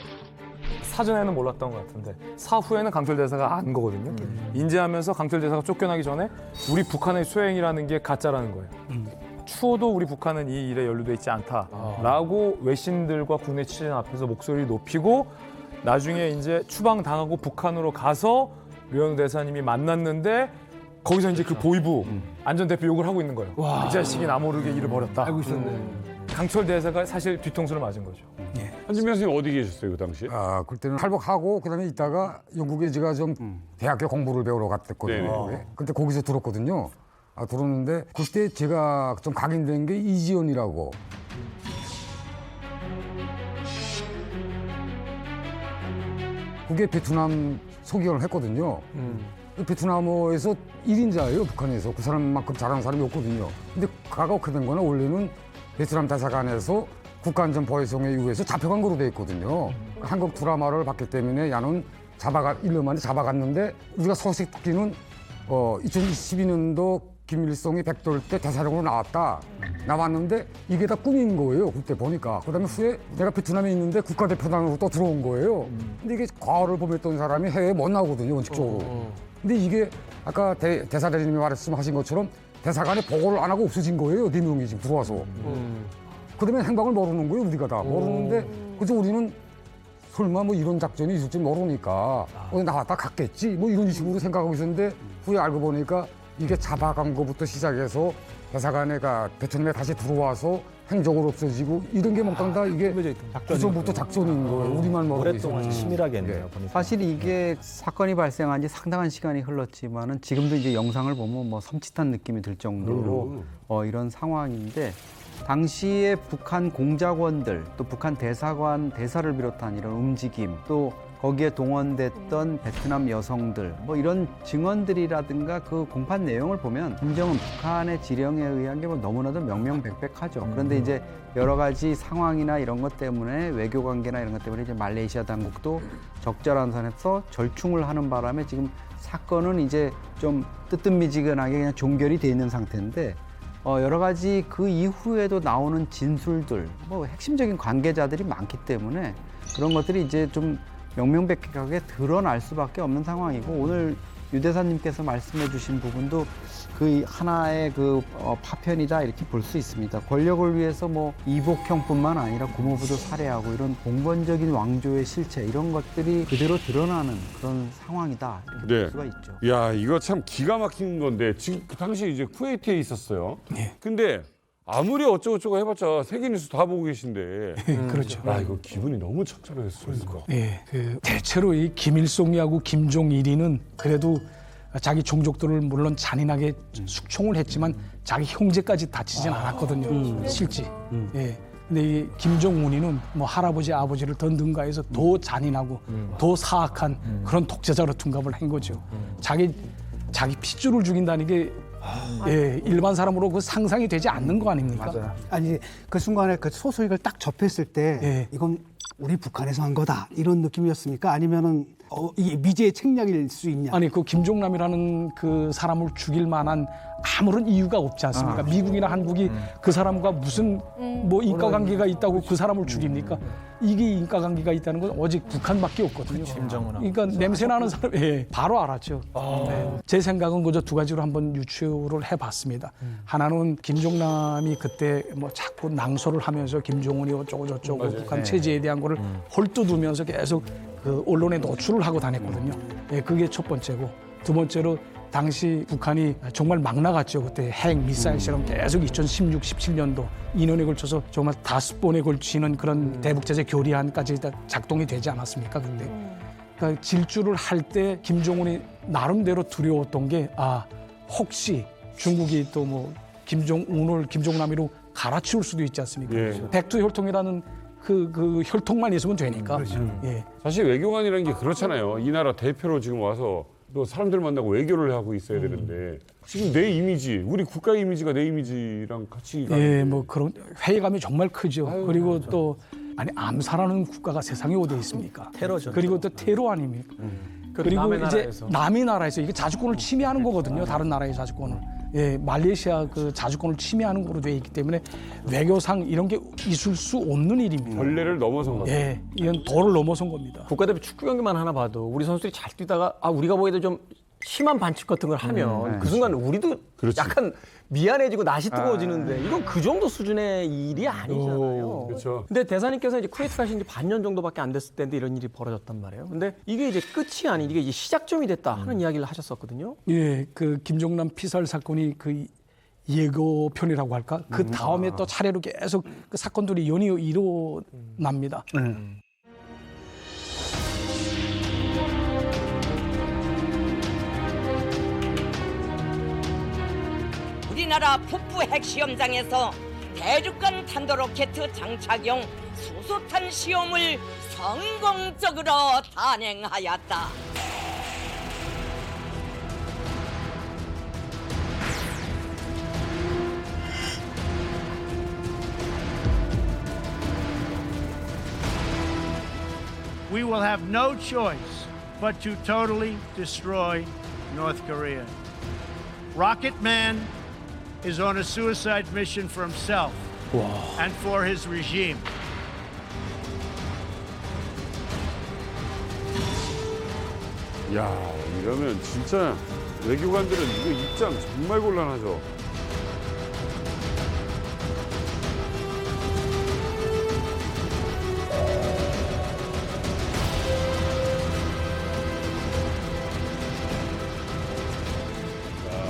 사전에는 몰랐던 것 같은데 사후에는 강철 대사가 안 거거든요. 인지하면서 강철 대사가 쫓겨나기 전에 우리 북한의 수행이라는 게 가짜라는 거예요. 추호도 우리 북한은 이 일에 연루돼 있지 않다라고 외신들과 국내 취재진 앞에서 목소리를 높이고 나중에 이제 추방당하고 북한으로 가서 류현우 대사님이 만났는데 거기서 이제 그 보위부 안전대표 욕을 하고 있는 거예요. 이 자식이 나 모르게 일을 벌였다. 알고 있었네. 강철 대사가 사실 뒤통수를 맞은 거죠. 한진명 선생님 어디 계셨어요 그 당시에? 아, 그때는 할복하고 그다음에 있다가 영국에 제가 좀 대학교 공부를 배우러 갔댔거든요. 네네. 근데 거기서 들었거든요. 아, 들었는데 그때 제가 좀 각인된 게 이지연이라고. 그게 베트남 소개를 했거든요. 베트남어에서 1인자예요, 북한에서. 그 사람만큼 잘하는 사람이 없거든요. 근데 가가오게 된 거는 원래는 베트남 대사관에서 국가안전보위성에 의해서 잡혀간 거로 돼 있거든요. 한국 드라마를 봤기 때문에 야는 1년 만에 잡아갔는데 우리가 소식 듣기는 2022년도 김일성이 백돌 때 대사령으로 나왔는데 이게 다 꿈인 거예요. 그때 보니까. 그다음에 후에 내가 베트남에 있는데 국가대표단으로 또 들어온 거예요. 근데 이게 과거를 보냈던 사람이 해외에 못 나오거든요, 원칙적으로. 근데 이게 아까 대사대리님이 말씀하신 것처럼 대사관에 보고를 안 하고 없어진 거예요. 4명이 지금 들어와서. 그다음에 행방을 모르는 거예요, 우리가 다. 모르는데 그래서 우리는 설마 뭐 이런 작전이 있을지 모르니까 나왔다 갔겠지 뭐 이런 식으로 생각하고 있었는데 후에 알고 보니까 이게 잡아간 것부터 시작해서 대사관에가 베트남에 다시 들어와서 행적으로 없어지고 이런 게 몽땅 다 이게 그전부터 작전인 거예요. 우리만 모르고 있었지. 치밀하게 했네요. 사실 이게 사건이 발생한 지 상당한 시간이 흘렀지만은 지금도 이제 영상을 보면 뭐 섬찟한 느낌이 들 정도로 이런 상황인데 당시에 북한 공작원들 또 북한 대사관 대사를 비롯한 이런 움직임 또 거기에 동원됐던 베트남 여성들 뭐 이런 증언들이라든가 그 공판 내용을 보면 김정은 북한의 지령에 의한 게 뭐 너무나도 명명백백하죠. 그런데 이제 여러 가지 상황이나 이런 것 때문에 외교 관계나 이런 것 때문에 이제 말레이시아 당국도 적절한 선에서 절충을 하는 바람에 지금 사건은 이제 좀 뜨뜻미지근하게 그냥 종결이 돼 있는 상태인데 여러 가지 그 이후에도 나오는 진술들 뭐 핵심적인 관계자들이 많기 때문에 그런 것들이 이제 좀 명명백백하게 드러날 수밖에 없는 상황이고 오늘 유 대사님께서 말씀해 주신 부분도 그 하나의 그 파편이다 이렇게 볼 수 있습니다. 권력을 위해서 뭐 이복형뿐만 아니라 고모부도 살해하고 이런 공권적인 왕조의 실체 이런 것들이 그대로 드러나는 그런 상황이다 이렇게 볼 수가 있죠. 야 이거 참 기가 막힌 건데 지금 그 당시 이제 쿠웨이트에 있었어요. 근데 아무리 어쩌고저쩌고 해봤자 세계 뉴스 다 보고 계신데. 그렇죠. 아 이거 기분이 너무 착잡했을 거. 네, 대체로 이 김일성이하고 김종일이는 그래도 자기 종족들을 물론 잔인하게 숙청을 했지만 자기 형제까지 다치진 않았거든요. 실제. 예. 근데 이 김정은이는 뭐 할아버지 아버지를 더 능가해서 더 잔인하고 더 사악한 그런 독재자로 둔갑을 한 거죠. 자기 핏줄을 죽인다는 게 일반 사람으로 그 상상이 되지 않는 거 아닙니까? 맞아요. 아니 그 순간에 그 소식을 딱 접했을 때 이건 우리 북한에서 한 거다 이런 느낌이었습니까? 아니면은 이게 미제의 책략일 수 있냐? 아니 그 김종남이라는 그 사람을 죽일 만한 아무런 이유가 없지 않습니까? 미국이나 한국이 그 사람과 무슨 뭐 인과관계가 있다고 그 사람을 죽입니까? 이게 인과관계가 있다는 건 오직 북한밖에 없거든요. 그러니까 냄새나는 사람 바로 알았죠. 제 생각은 그저 두 가지로 한번 유추를 해봤습니다. 하나는 김종남이 그때 뭐 자꾸 낭설을 하면서 김정은이 어쩌고 저쩌고 북한 체제에 대한 거를 헐뜯으면서 계속 그 언론에 노출을 하고 다녔거든요. 그게 첫 번째고 두 번째로 당시 북한이 정말 막 나갔죠. 그때 핵 미사일 실험 계속 2016, 17년도 2년에 걸쳐서 정말 5번에 걸치는 그런 대북제재 교리안까지 작동이 되지 않았습니까? 그때. 그러니까 질주를 할 때 김정은이 나름대로 두려웠던 게 혹시 중국이 또 뭐 김정은을 김종남이로 갈아치울 수도 있지 않습니까? 백두혈통이라는 그 혈통만 있으면 되니까. 사실 외교관이라는 게 그렇잖아요. 이 나라 대표로 지금 와서 또 사람들 만나고 외교를 하고 있어야 되는데 지금 내 이미지, 우리 국가 이미지가 내 이미지랑 같이 뭐 그런 회의감이 정말 크죠. 그리고 맞아. 또 암살하는 국가가 세상에 어디 있습니까? 테러죠. 그리고 또 테러 아닙니까? 그리고 이제 남의 나라에서 이게 자주권을 침해하는 거거든요. 다른 나라의 자주권을. 예, 말레이시아 그 자주권을 침해하는 거로 되어 있기 때문에 외교상 이런 게 있을 수 없는 일입니다. 전례를 넘어선 거죠. 예, 이건 도를 넘어선 겁니다. 국가대표 축구 경기만 하나 봐도 우리 선수들이 잘 뛰다가 우리가 보기에도 좀 심한 반칙 같은 걸 하면 그 순간 우리도 약간 미안해지고 낯이 뜨거워지는데 이건 그 정도 수준의 일이 아니잖아요. 그렇죠. 근데 대사님께서 이제 쿠웨이트 가신 지 반년 정도밖에 안 됐을 때인데 이런 일이 벌어졌단 말이에요. 근데 이게 이제 끝이 아닌 이게 이제 시작점이 됐다 하는 이야기를 하셨었거든요. 예, 그 김종남 피살 사건이 그 예고편이라고 할까? 그 다음에 또 차례로 계속 그 사건들이 연이어 일어납니다. 우리나라 북부 핵시험장에서 대륙간 탄도로켓 장착용 수소탄 시험을 성공적으로 단행하였다. We will have no choice but to totally destroy North Korea. Rocket Man is on a suicide mission for himself and for his regime. 야, 이러면 진짜 외교관들은 이거 입장 정말 곤란하죠.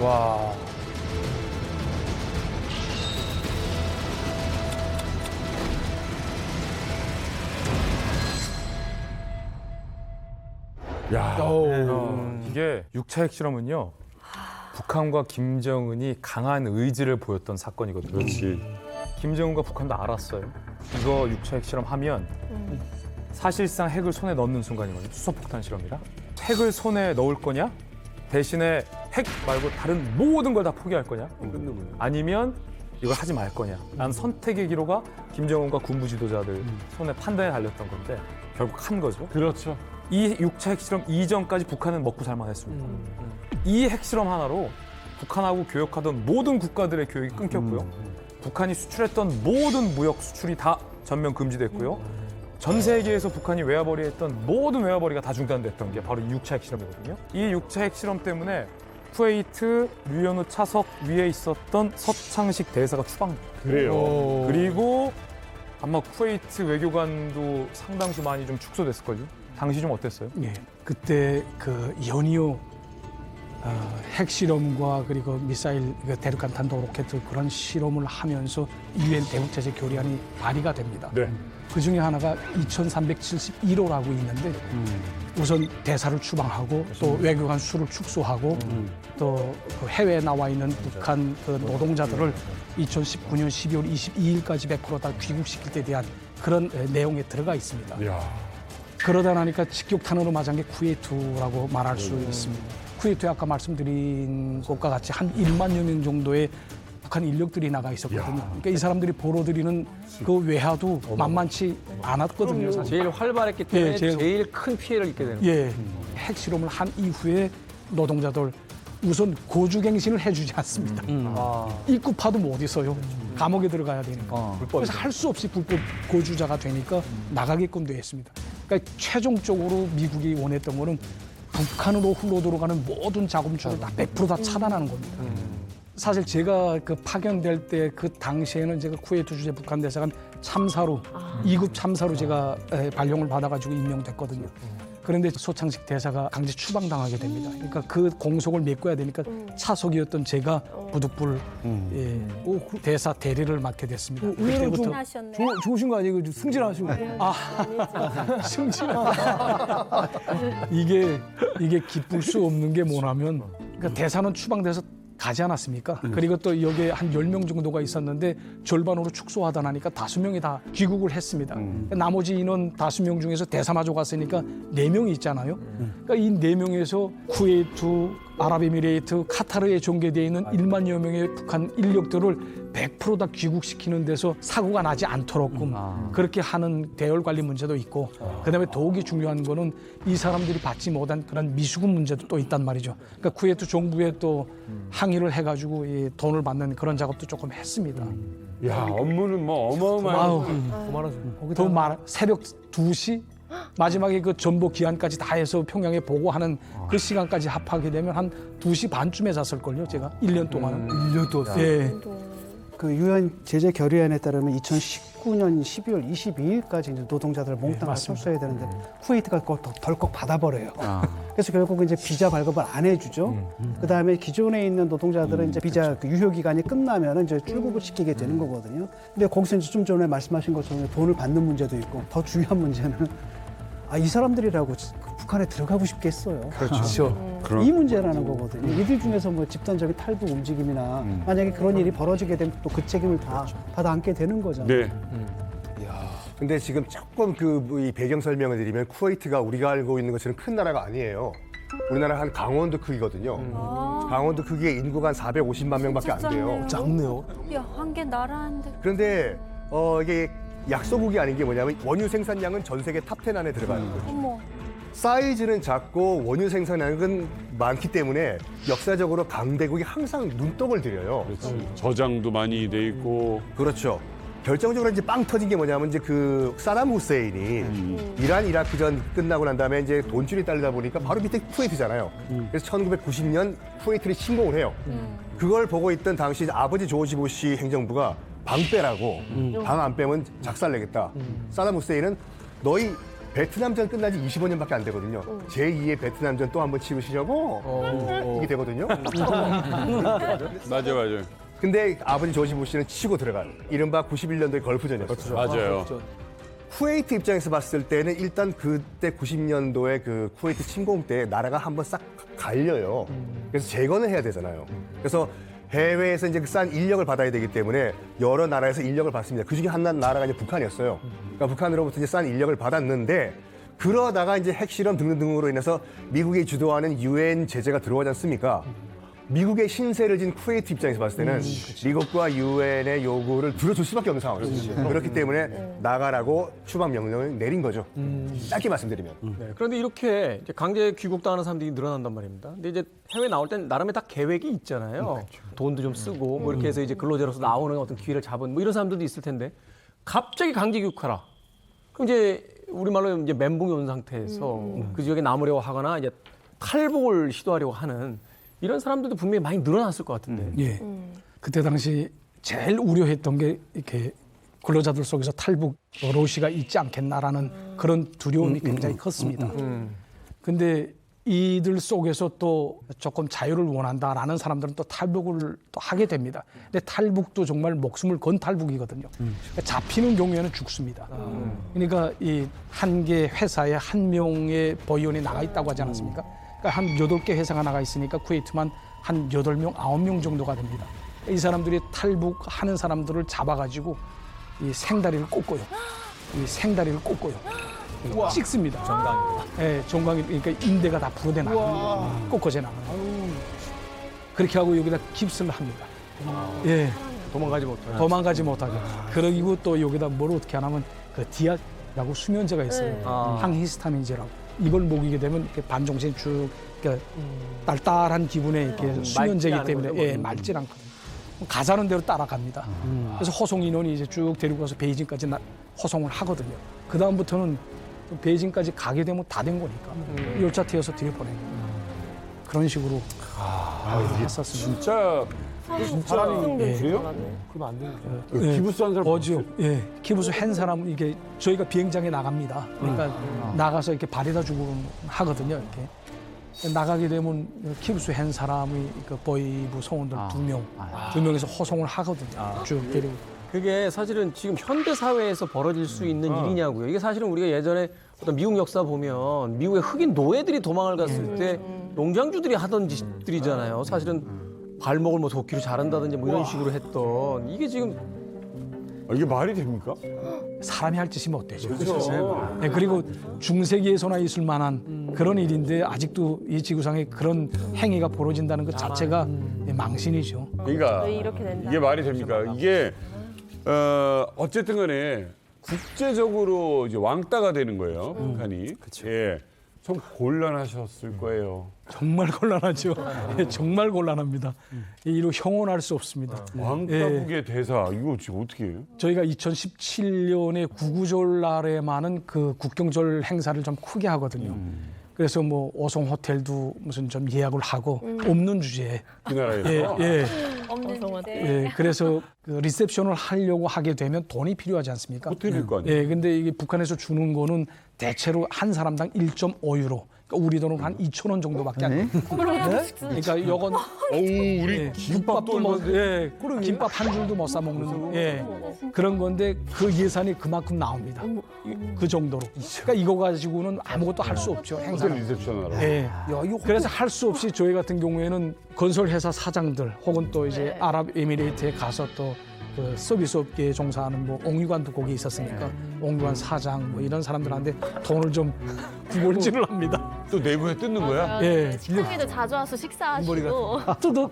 와. 야, 이게 6차 핵실험은요. 북한과 김정은이 강한 의지를 보였던 사건이거든요. 그렇지. 김정은과 북한도 알았어요. 이거 6차 핵실험 하면 사실상 핵을 손에 넣는 순간이거든요. 수소폭탄 실험이라. 핵을 손에 넣을 거냐? 대신에 핵 말고 다른 모든 걸 다 포기할 거냐? 아니면 이걸 하지 말 거냐? 라는 선택의 기로가 김정은과 군부 지도자들 손에 판단에 달렸던 건데 결국 한 거죠. 그렇죠. 이 6차 핵실험 이전까지 북한은 먹고 살만했습니다. 이 핵실험 하나로 북한하고 교역하던 모든 국가들의 교역이 끊겼고요. 북한이 수출했던 모든 무역 수출이 다 전면 금지됐고요. 전 세계에서 북한이 외화벌이했던 모든 외화벌이가 다 중단됐던 게 바로 이 6차 핵실험이거든요. 이 6차 핵실험 때문에 쿠웨이트 류현우 차석 위에 있었던 서창식 대사가 추방됩니다. 그래요. 그리고 아마 쿠웨이트 외교관도 상당수 많이 좀 축소됐을걸요. 당시 좀 어땠어요? 예, 그때 그 연이어 핵실험과 그리고 미사일 대륙간 탄도 로켓 그런 실험을 하면서 유엔 대북제재 결의안이 발의가 됩니다. 네. 그 중에 하나가 2371호라고 있는데 우선 대사를 추방하고 또 외교관 수를 축소하고 또 그 해외에 나와 있는 북한 그 노동자들을 2019년 12월 22일까지 100%다 귀국시킬 때 대한 그런 내용에 들어가 있습니다. 야. 그러다 나니까 직격탄으로 맞은 게 쿠웨이트라고 말할 수 있습니다. 쿠웨이트에 아까 말씀드린 것과 같이 한 1만여 명 정도의 북한 인력들이 나가 있었거든요. 그러니까 이 사람들이 벌어들이는 그 외화도 만만치 않았거든요. 사실. 제일 활발했기 때문에 예, 제일 큰 피해를 입게 되는 예, 핵실험을 한 이후에 노동자들 우선 고주갱신을 해주지 않습니다. 입구파도 못 있어요. 감옥에 들어가야 되니까. 그래서 할 수 없이 불법 고주자가 되니까 나가게끔 되어 있습니다. 그러니까 최종적으로 미국이 원했던 거는 북한으로 흘러 들어가는 모든 자금줄을 다 100%다 차단하는 겁니다. 사실 제가 그 파견될 때 그 당시에는 제가 쿠웨이트 주재 북한 대사관 참사로 2급 참사로 제가 발령을 받아가지고 임명됐거든요. 그런데 소창식 대사가 강제 추방당하게 됩니다. 그러니까 그 공속을 메꿔야 되니까 차석이었던 제가 부득불 대사 대리를 맡게 됐습니다. 의외로 좀 하셨네요. 좋으신 거 아니에요? 좀 승진하시고. 승진. 이게 기쁠 수 없는 게 뭐냐면 그러니까 대사는 추방돼서 가지 않았습니까? 그리고 또 여기에 한 10명 정도가 있었는데 절반으로 축소하다 나니까 5명이 다 귀국을 했습니다. 나머지 인원 5명 중에서 대사마저 갔으니까 4명이 있잖아요. 그러니까 이 4명에서 쿠웨이트 아랍에미레이트, 카타르에 전개되어 있는 1만여 명의 북한 인력들을 100% 다 귀국시키는 데서 사고가 나지 않도록끔 그렇게 하는 대열 관리 문제도 있고, 그다음에 더욱이 중요한 거는 이 사람들이 받지 못한 그런 미수금 문제도 또 있단 말이죠. 그러니까 쿠웨이트 정부에 또 항의를 해가지고 이 돈을 받는 그런 작업도 조금 했습니다. 야, 업무는 뭐 어마어마해요. 더 많아. 새벽 2시 마지막에 그 전보 기한까지 다 해서 평양에 보고하는 그 시간까지 합하게 되면 한 2시 반쯤에 잤을걸요, 제가 1년 동안은. 1년 동안. 예. 그 유엔 제재 결의안에 따르면 2019년 12월 22일까지 이제 노동자들을 몽땅 다 철수해야 되는데 쿠웨이트가 그걸 덜컥 받아버려요. 그래서 결국 이제 비자 발급을 안 해주죠. 그 다음에 기존에 있는 노동자들은 이제 비자 그 유효 기간이 끝나면 이제 출국을 시키게 되는 거거든요. 근데 거기서 이제 좀 전에 말씀하신 것처럼 돈을 받는 문제도 있고, 더 중요한 문제는 이 사람들이라고 북한에 들어가고 싶겠어요. 그렇죠. 이 문제라는 거거든요. 이들 중에서 뭐 집단적인 탈북 움직임이나 만약에 그런 일이 벌어지게 되면 또 그 책임을 다 받아 안게 되는 거잖아요. 네. 근데 지금 조금 이 배경 설명을 드리면 쿠웨이트가 우리가 알고 있는 것처럼 큰 나라가 아니에요. 우리나라 한 강원도 크기거든요. 강원도 크기의 인구가 한 450만 명밖에 안 돼요. 작네요. 야, 한 개 나라인데. 그런데 이게 약소국이 아닌 게 뭐냐면 원유 생산량은 전 세계 탑 10 안에 들어가는 거죠. 어머. 사이즈는 작고 원유 생산량은 많기 때문에 역사적으로 강대국이 항상 눈독을 들여요. 저장도 많이 돼 있고. 그렇죠. 결정적으로 이제 빵 터진 게 뭐냐면 이제 그 사담 후세인이 이란 이라크전 끝나고 난 다음에 이제 돈줄이 딸리다 보니까 바로 밑에 쿠웨이트잖아요. 그래서 1990년 쿠웨이트를 침공을 해요. 그걸 보고 있던 당시 아버지 조지 부시 행정부가 방 빼라고, 방 안 빼면 작살내겠다. 사담 후세인은 너희 베트남전 끝난 지 25년밖에 안 되거든요. 제2의 베트남전 또 한번 치르시려고 이게 되거든요. 맞아요. 근데 아버지 조지 부시는 치고 들어가요. 이른바 91년도의 걸프전이었어요. 맞아요. 쿠웨이트 입장에서 봤을 때는 일단 그때 90년도에 그 쿠웨이트 침공 때 나라가 한번 싹 갈려요. 그래서 재건을 해야 되잖아요. 그래서 해외에서 이제 싼 인력을 받아야 되기 때문에 여러 나라에서 인력을 받습니다. 그 중에 한 나라가 이제 북한이었어요. 그러니까 북한으로부터 이제 싼 인력을 받았는데, 그러다가 이제 핵실험 등등으로 인해서 미국이 주도하는 유엔 제재가 들어오지 않습니까? 미국의 신세를 진 쿠웨이트 입장에서 봤을 때는 미국과 유엔의 요구를 들어줄 수밖에 없는 상황이었어요. 그렇기 때문에 나가라고 추방 명령을 내린 거죠. 짧게 말씀드리면. 네, 그런데 이렇게 이제 강제 귀국당하는 사람들이 늘어난단 말입니다. 근데 이제 해외 나올 땐 나름의 다 계획이 있잖아요. 돈도 좀 쓰고 뭐 이렇게 해서 이제 근로자로서 나오는 어떤 기회를 잡은 뭐 이런 사람들도 있을 텐데, 갑자기 강제 귀국하라. 그럼 이제 우리말로 이제 멘붕이 온 상태에서 그 지역에 남으려고 하거나 이제 탈북을 시도하려고 하는 이런 사람들도 분명히 많이 늘어났을 것 같은데. 예. 그때 당시 제일 우려했던 게 이렇게 근로자들 속에서 탈북 러시가 있지 않겠나라는 그런 두려움이 굉장히 컸습니다. 근데 이들 속에서 또 조금 자유를 원한다라는 사람들은 또 탈북을 또 하게 됩니다. 근데 탈북도 정말 목숨을 건 탈북이거든요. 그러니까 잡히는 경우에는 죽습니다. 그러니까 이 한 개 회사에 한 명의 보위원이 나가 있다고 하지 않았습니까? 그러니까 한 8개 회사가 나가 있으니까 쿠웨이트만 한 8명, 9명 정도가 됩니다. 이 사람들이 탈북하는 사람들을 잡아가지고 이 생다리를 꽂고요. 이 생다리를 꽂고요. 찍습니다. 정강이. 예, 정강이, 그러니까 인대가 다 부러져 나가요. 꽂고져 나가요. 그렇게 하고 여기다 깁스를 합니다. 예. 도망가지 못하게. 그리고 또 여기다 뭘 어떻게 하냐면 그 디아라고 수면제가 있어요. 항히스타민제라고. 이걸 먹이게 되면 이렇게 반정신 쭉 그러니까 딸딸한 기분에 이렇게 수면제이기 때문에 맑질 않거든요. 가자는 대로 따라갑니다. 그래서 호송 인원이 이제 쭉 데리고 가서 베이징까지 호송을 하거든요. 그 다음부터는 베이징까지 가게 되면 다 된 거니까 열차 태워서 들여보내는 그런 식으로 했었습니다. 진짜 사람이 그래요? 그러면 안 되는 거죠. 기부스한 사람 어지요. 예, 기부스 한 사람은 이게 저희가 비행장에 나갑니다. 그러니까 나가서 이렇게 발에다 주고 하거든요. 이렇게 나가게 되면 기부스 한 사람이 그 보이부 성원들 두 명에서 호송을 하거든요. 쭉 데리고. 그게 사실은 지금 현대 사회에서 벌어질 수 있는 일이냐고요. 이게 사실은 우리가 예전에 어떤 미국 역사 보면 미국의 흑인 노예들이 도망을 갔을 때 농장주들이 하던 짓들이잖아요. 사실은 발목을 뭐 도끼로 자른다든지 뭐 이런 식으로 했던, 이게 지금 이게 말이 됩니까? 사람이 할 짓이면 어때죠? 그렇죠. 네, 그리고 중세기에서나 있을 만한 그런 일인데 아직도 이 지구상에 그런 행위가 벌어진다는 것 자체가 망신이죠. 그러니까 왜 이렇게 된다? 이게 말이 됩니까? 이게 어쨌든 간에 국제적으로 이제 왕따가 되는 거예요. 북한이. 예. 좀 곤란하셨을 거예요. 정말 곤란하죠. 예, 정말 곤란합니다. 이로 형언할 수 없습니다. 왕따국의 대사 이거 지금 어떻게 해요? 저희가 2017년에 구구절 날에만은 그 국경절 행사를 좀 크게 하거든요. 그래서 뭐 오송 호텔도 무슨 좀 예약을 하고 없는 주제에 그 나라에서. 예. 없는 예, 그래서 그 리셉션을 하려고 하게 되면 돈이 필요하지 않습니까? 호텔일 거 아니에요? 예, 근데 이게 북한에서 주는 거는 대체로 한 사람당 1.5유로. 그러니까 우리 돈으로 한 2,000원 정도밖에 안 돼요. 그러니까 이건 우리 김밥도 뭐, 예, 김밥 한 줄도 못 사 먹는, 예, 그런 건데 그 예산이 그만큼 나옵니다. 그 정도로. 그러니까 이거 가지고는 아무것도 할 수 없죠. 행사. 호텔 리셉션 하러. 예. 그래서 할 수 없이 저희 같은 경우에는 건설회사 사장들 혹은 또 이제 아랍에미레이트에 가서 또 그 서비스 업계에 종사하는 뭐 옥류관도 거기 있었으니까 옥류관 사장 뭐 이런 사람들한테 돈을 좀 구걸질을 합니다. 또 내부에 뜯는 거야? 예. 식당에도 자주 와서 식사하시고. 또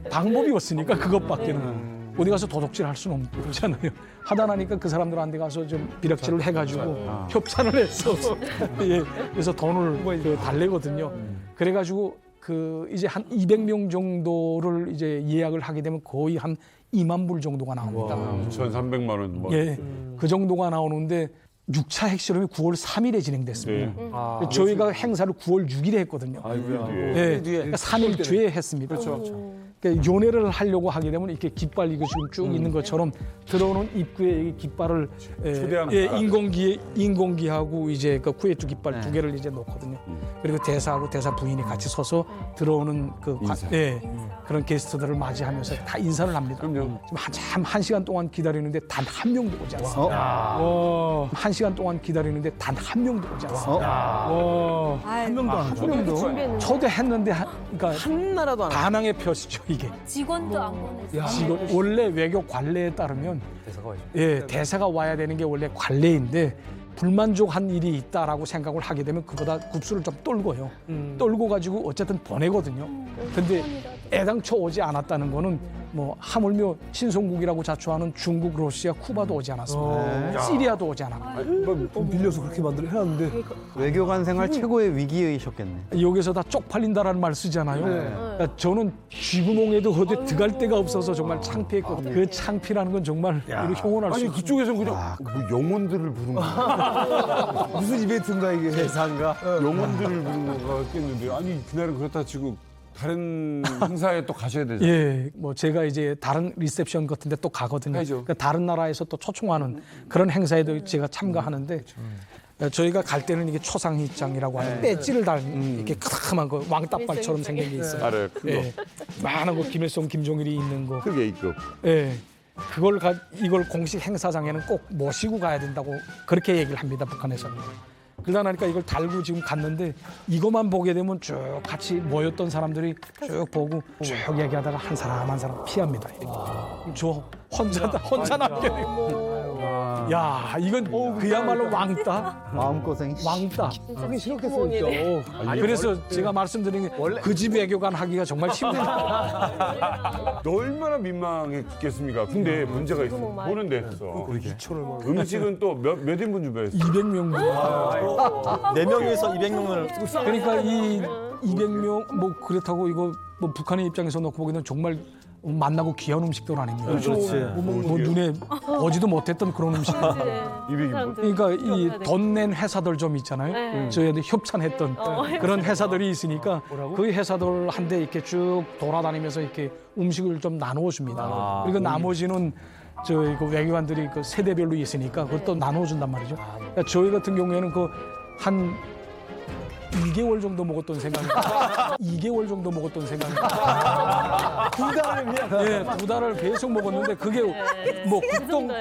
방법이 없으니까 그것밖에는 어디 가서 도둑질 할 수는 없잖아요. 하다 나니까 그 사람들한테 가서 좀 비력질을 해가지고 협찬을 했어. 예. 그래서 돈을 그 달래거든요. 그래가지고 그 이제 한 200명 정도를 이제 예약을 하게 되면 거의 한 2만 불 정도가 나옵니다. 2,300만 원. 뭐. 예, 그 정도가 나오는데 6차 핵실험이 9월 3일에 진행됐습니다. 저희가 행사를 9월 6일에 했거든요. 예, 그러니까 3일 뒤에 했습니다. 그러니까 연애를 하려고 하게 되면 이렇게 깃발 이거 지금 쭉 있는 것처럼 들어오는 입구에 이 깃발을 인공기하고 이제 그 쿠웨이트 깃발 두 개를 이제 놓거든요. 그리고 대사하고 대사 부인이 같이 서서 들어오는 그 그런 게스트들을 맞이하면서 다 인사를 합니다. 그럼요. 지금 한참 1시간 동안 기다리는데 단 한 명도 오지 않습니다. 1시간 동안 기다리는데 단 한 명도 오지 않습니다. 한 명도 안 하죠. 초대했는데 그러니까 하나라도 안 하죠. 반항의 표시죠 이게. 직원도 안 보냈어요. 직원 원래 외교 관례에 따르면 대사가 와야 되는 게 원래 관례인데 불만족한 일이 있다라고 생각을 하게 되면 그보다 굽수를 좀 떨고요. 떨고 가지고 어쨌든 보내거든요. 근데 애당초 오지 않았다는 거는 뭐 하물며 신성국이라고 자처하는 중국, 러시아, 쿠바도 오지 않았습니다. 시리아도 오지 않았고. 돈 빌려서 그렇게 해놨는데. 외교관 생활 최고의 위기이셨겠네. 여기서 다 쪽팔린다라는 말 쓰잖아요. 그러니까 저는 쥐구멍에도 어디 들어갈 데가 없어서 정말 창피했거든요. 그 창피라는 건 정말 이렇게 형언할 수 아니 없어요. 그쪽에서는 그냥 뭐 영혼들을 부른 거야. 무슨 이벤트인가 이게. 대사인가? 영혼들을 부른 건가 했겠는데 아니 그날은 그렇다 치고 다른 행사에 또 가셔야 되잖아요. 예, 뭐 제가 이제 다른 리셉션 같은데 또 가거든요. 그러니까 다른 나라에서 또 초청하는 그런 행사에도 제가 참가하는데 저희가 갈 때는 이게 초상휘장이라고 하는 배지를 달는 이렇게 크다만 그 왕따발처럼 생긴 게 있어요. 알아요, 큰 거. 예, 많은 거 김일성, 김정일이 있는 거. 크게 있고. 예, 이걸 공식 행사장에는 꼭 모시고 가야 된다고 그렇게 얘기를 합니다, 북한에서는. 그러다 나니까 이걸 달고 지금 갔는데 이것만 보게 되면 쭉 같이 모였던 사람들이 쭉 보고 쭉 얘기하다가 한 사람 한 사람 피합니다. 저 혼자 남게 되고. 야, 이건 그야말로 왕따. 마음고생이. 왕따. 하기 싫었겠어요, 진짜. 그래서 제가 말씀드린 게 그 집 외교관 하기가 정말 힘들다. 너 얼마나 민망했겠습니까? 근데 문제가 있어. 보는데 했어. 음식은 또 몇 인분 준비했어? 200명. 4명에서 200명을 그러니까 이 200명 뭐 그렇다고 이거 뭐 북한의 입장에서 놓고 보기에는 정말 만나고 귀한 음식들 아닙니까? 뭐 눈에 보지도 못했던 그런 음식. 그러니까 이 돈 낸 회사들 좀 있잖아요. 저희한테 협찬했던 그런 회사들이 있으니까 그 회사들한테 이렇게 쭉 돌아다니면서 이렇게 음식을 좀 나누어 줍니다. 그리고 나머지는 저희 그 외교관들이 그 세대별로 있으니까 그것도 나눠준단 말이죠. 그러니까 저희 같은 경우에는 그 한 2개월 정도 먹었던 생각이 2개월 정도 먹었던 생각이 2달을 예, 2달을 계속 먹었는데 그게 뭐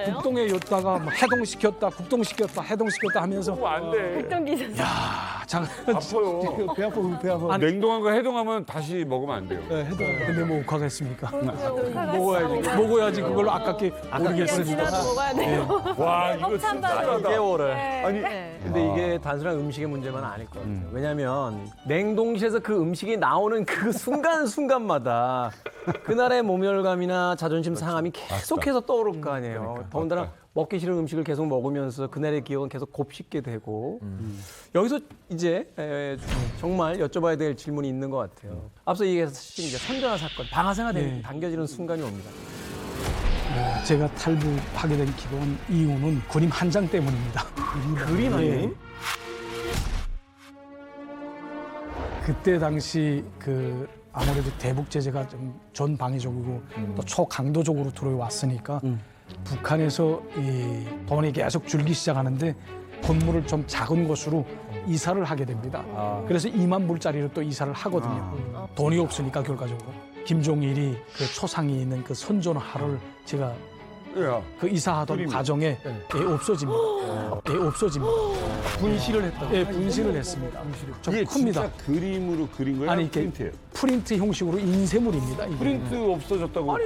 국동에 였다가 뭐 해동시켰다 국동시켰다 해동시켰다 하면서 안 돼. 국동 기자. 야 아파요. 배 아프고 배 아파. 냉동한 거 해동하면 다시 먹으면 안 돼요. 네, 해동. 근데 뭐 옥화겠습니까? 옥화가 먹어야지 그걸 아깝게 모르겠습니다. 지나도 먹어야 돼요. 와 이거 진짜 협찬받은 2개월을. 아니 근데 이게 단순한 음식의 문제만 아닐 것 같아요. 왜냐하면 냉동실에서 그 음식이 나오는 그 순간순간마다 그날의 모멸감이나 자존심 상함이 계속해서 떠오를 거 아니에요. 더군다나 먹기 싫은 음식을 계속 먹으면서 그날의 기억은 계속 곱씹게 되고 여기서 이제 정말 여쭤봐야 될 질문이 있는 것 같아요. 앞서 얘기했듯이 이제 선전화 사건, 방아쇠가 당겨지는 순간이 옵니다. 제가 탈북하게 된 기본 이유는 그림 한 장 때문입니다. 그림 한 장? 그때 당시 그 아무래도 대북 제재가 좀 전 방위적이고 또 초강도적으로 들어왔으니까 북한에서 이 돈이 계속 줄기 시작하는데 건물을 좀 작은 곳으로 이사를 하게 됩니다. 그래서 2만 불짜리로 또 이사를 하거든요. 돈이 없으니까 결과적으로. 김종일이 그 초상이 있는 그 선전화를 제가 그 이사하던 과정에 없어집니다. 없어집니다. 분실을 했다. 예, 분실을 했습니다. 좀 이게 큽니다. 진짜 그림으로 그린 거예요? 아니, 이게 프린트예요? 프린트 형식으로 인쇄물입니다. 이게. 프린트 없어졌다고? 아니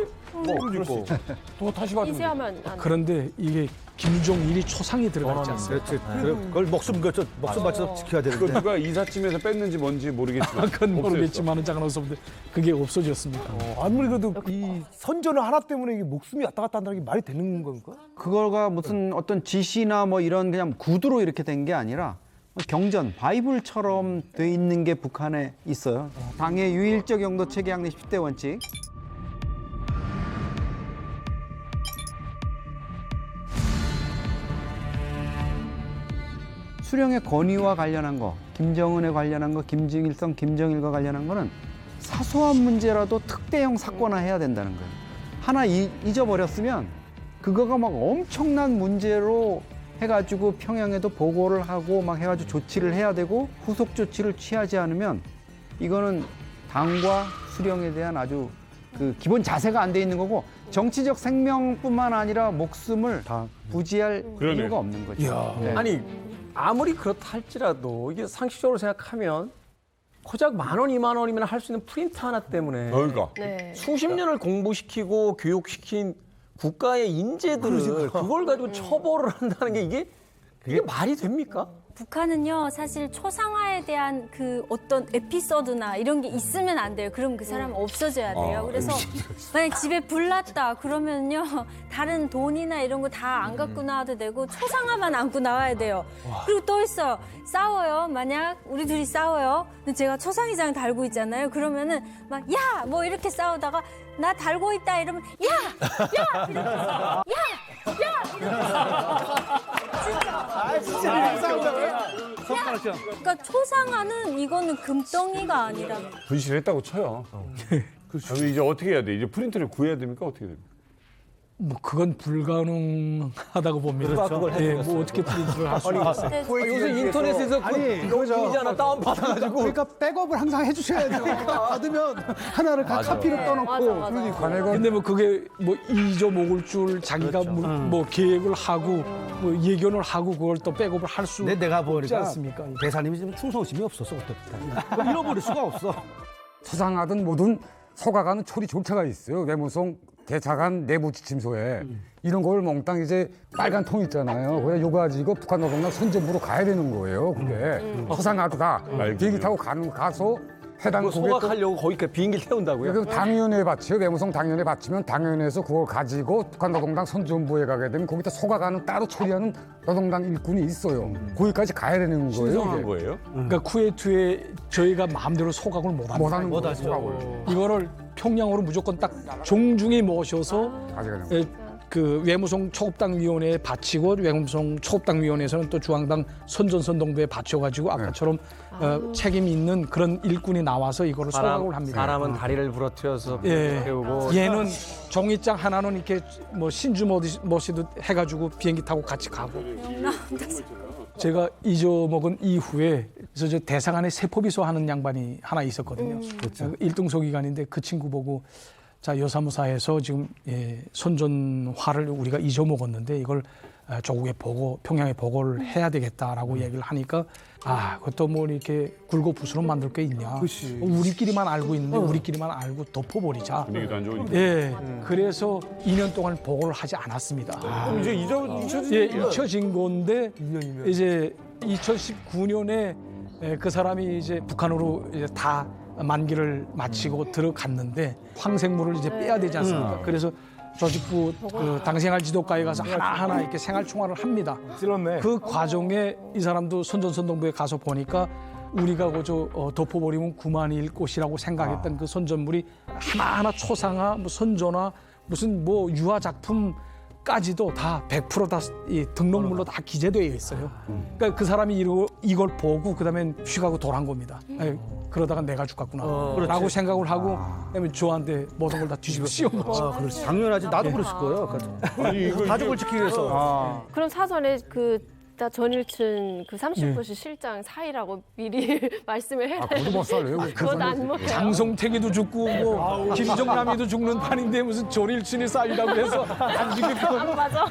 그럴 수 있죠. 또 다시 받으면 이제 하면 안 돼. 그런데 이게 김종일이 초상이 들어가 있지 않습니까? 그걸 목숨 바쳐 지켜야 그 되는데. 누가 이삿짐에서 뺐는지 뭔지 모르겠지만 그건 모르겠지만은 장난없었는데 그게 없어졌습니다. 아무리 그래도 이 선전을 하나 때문에 이게 목숨이 왔다 갔다 한다는 게 말이 되는 건가? 그거가 무슨 어떤 지시나 뭐 이런 그냥 구두로 이렇게 된 게 아니라 경전, 바이블처럼 돼 있는 게 북한에 있어요. 당의 유일적 영도 체계 항내 10대 원칙. 수령의 권위와 관련한 거, 김정은에 관련한 거, 김정일성, 김정일과 관련한 거는 사소한 문제라도 특대형 사건화해야 된다는 거예요. 하나 잊어버렸으면 그거가 막 엄청난 문제로 해가지고 평양에도 보고를 하고 막 해가지고 조치를 해야 되고 후속 조치를 취하지 않으면 이거는 당과 수령에 대한 아주 그 기본 자세가 안 돼 있는 거고 정치적 생명뿐만 아니라 목숨을 다 부지할 이유가 없는 거죠. 네. 아니 아무리 그렇다 할지라도 이게 상식적으로 생각하면 고작 10,000원, 20,000원이면 할 수 있는 프린트 하나 때문에 그러니까. 수십 년을 공부시키고 교육시킨 국가의 인재들을 그걸 가지고 처벌을 한다는 게 이게 말이 됩니까? 북한은요 사실 초상화에 대한 그 어떤 에피소드나 이런 게 있으면 안 돼요. 그럼 그 사람은 없어져야 돼요. 그래서 만약 집에 불 났다 그러면요 다른 돈이나 이런 거 다 안 갖고 나와도 되고 초상화만 안고 나와야 돼요. 그리고 또 있어요. 싸워요. 만약 우리 둘이 싸워요. 근데 제가 초상의장 달고 있잖아요. 그러면은 막 야 뭐 이렇게 싸우다가 나 달고 있다 이러면 야 이러면서 야 이러면서 진짜 이렇게 싸운다고요? 그러니까 초상화는 이거는 금덩이가 아니라 분실했다고 쳐요. 그럼 이제 어떻게 해야 돼? 이제 프린트를 구해야 됩니까? 어떻게 됩니까? 뭐 그건 불가능하다고 봅니다. 뭐 어떻게 프린트를 할 수 있겠어요? 요새 인터넷에서 이미지 하나 다운 받아가지고 그러니까 백업을 항상 해주셔야 돼요. 받으면 하나를 각 카피로 떠놓고. 근데 뭐 그게 뭐 잊어먹을 줄 자기가 뭐 계획을 하고 뭐 예견을 하고 그걸 또 백업을 할 수 내가 없지 보니까 않습니까? 대사님이 좀 충성심이 없었어 그때부터. 잃어버릴 수가 없어. 초상하든 뭐든 소가가는 처리 절차가 있어요. 외무성 대사관 내부 지침서에 이런 걸 몽땅 이제 빨간 통 있잖아요. 그래 요거 가지고 북한 노동당 선전부로 가야 되는 거예요. 그게 초상하다 비행기 타고 가서 해당 그거 국에 소각하려고 거기까지 비행기를 태운다고요? 그럼 당위원회에 바치요. 외무성 당위원회에 바치면 당위원회에서 그걸 가지고 북한 노동당 선전부에 가게 되면 거기다 소각하는 따로 처리하는 노동당 일꾼이 있어요. 거기까지 가야 되는 거예요. 신성한 이게. 거예요? 그러니까 쿠웨이트에 저희가 마음대로 소각을 못합니다. 못하는 소각을. 이거를 평양으로 무조건 딱 종중에 모셔서 그 외무성 초급당위원회에 바치고 외무성 초급당위원회에서는 또 중앙당 선전선동부에 바쳐가지고 아까처럼 책임 있는 그런 일꾼이 나와서 이거를 소각을 합니다. 사람은 다리를 부러뜨려서 태우고 얘는 종이장 하나는 이렇게 뭐 신주 모시듯 해가지고 비행기 타고 같이 가고. 제가 잊어먹은 이후에 그래서 저 대사관에 세포비서 하는 양반이 하나 있었거든요. 그렇죠. 1등 소기관인데 그 친구 보고 자 여사무사에서 지금 선전화를 우리가 잊어먹었는데 이걸 조국에 보고 평양에 보고를 해야 되겠다라고 얘기를 하니까 그것도 뭐 이렇게 굴고 부스럼 만들 게 있냐. 우리끼리만 알고 있는데 우리끼리만 알고 덮어버리자. 분위기도 안 좋으니까. 예, 그래서 2년 동안 보고를 하지 않았습니다. 그럼 이제 잊혀진 예, 거예요? 잊혀진 건데 이제 2019년에 그 사람이 이제 북한으로 이제 다 만기를 마치고 들어갔는데 황생물을 이제 빼야 되지 않습니까? 그래서 조직부 그 당생활 지도과에 가서 하나하나 이렇게 생활 총괄을 합니다. 찔렀네. 그 과정에 이 사람도 선전선동부에 가서 보니까 우리가 그저 덮어버리면 그만일 것이라고 생각했던 그 선전물이 하나하나 초상화, 뭐 선전화, 무슨 뭐 유화 작품까지도 다 100% 다 이 등록물로 다 기재되어 있어요. 그러니까 그 사람이 이걸 보고 그다음에 휘가고 돌아간 겁니다. 아니, 그러다가 내가 죽겠구나라고 생각을 하고 그다음에 저한테 모든 걸 다 뒤집어 씌운 거죠. 그렇지. 당연하지. 나도 그랬을 거예요. 아니, 이거 가족을 지키기 위해서. 그럼 사전에 전일춘 30호실 실장 사이라고 미리 말씀을 해놔요. 그것도 못 살려요. 그건 안 먹어요. 장성택이도 죽고 뭐 김정남이도 죽는 판인데 무슨 전일춘이 쌓이다고 해서 안 죽겠고. 맞아.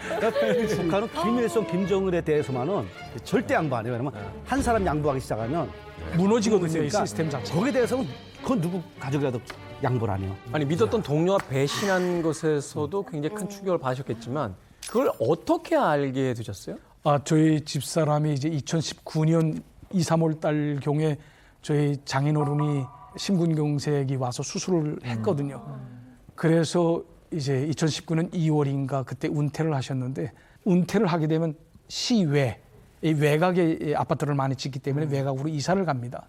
북한은 김일성, 김정은에 대해서만은 절대 양보 안 해요. 왜냐면 한 사람 양보하기 시작하면 무너지거든요, 이 시스템 자체가. 거기에 대해서는 그건 누구 가족이라도 양보를 안 해요. 아니 믿었던 동료와 배신한 것에서도 굉장히 큰 충격을 받으셨겠지만 그걸 어떻게 알게 되셨어요? 저희 집사람이 이제 2019년 2, 3월 달 경에 저희 장인어른이 심근경색이 와서 수술을 했거든요. 그래서 이제 2019년 2월인가 그때 은퇴를 하셨는데 은퇴를 하게 되면 시외, 이 외곽에 아파트를 많이 짓기 때문에 외곽으로 이사를 갑니다.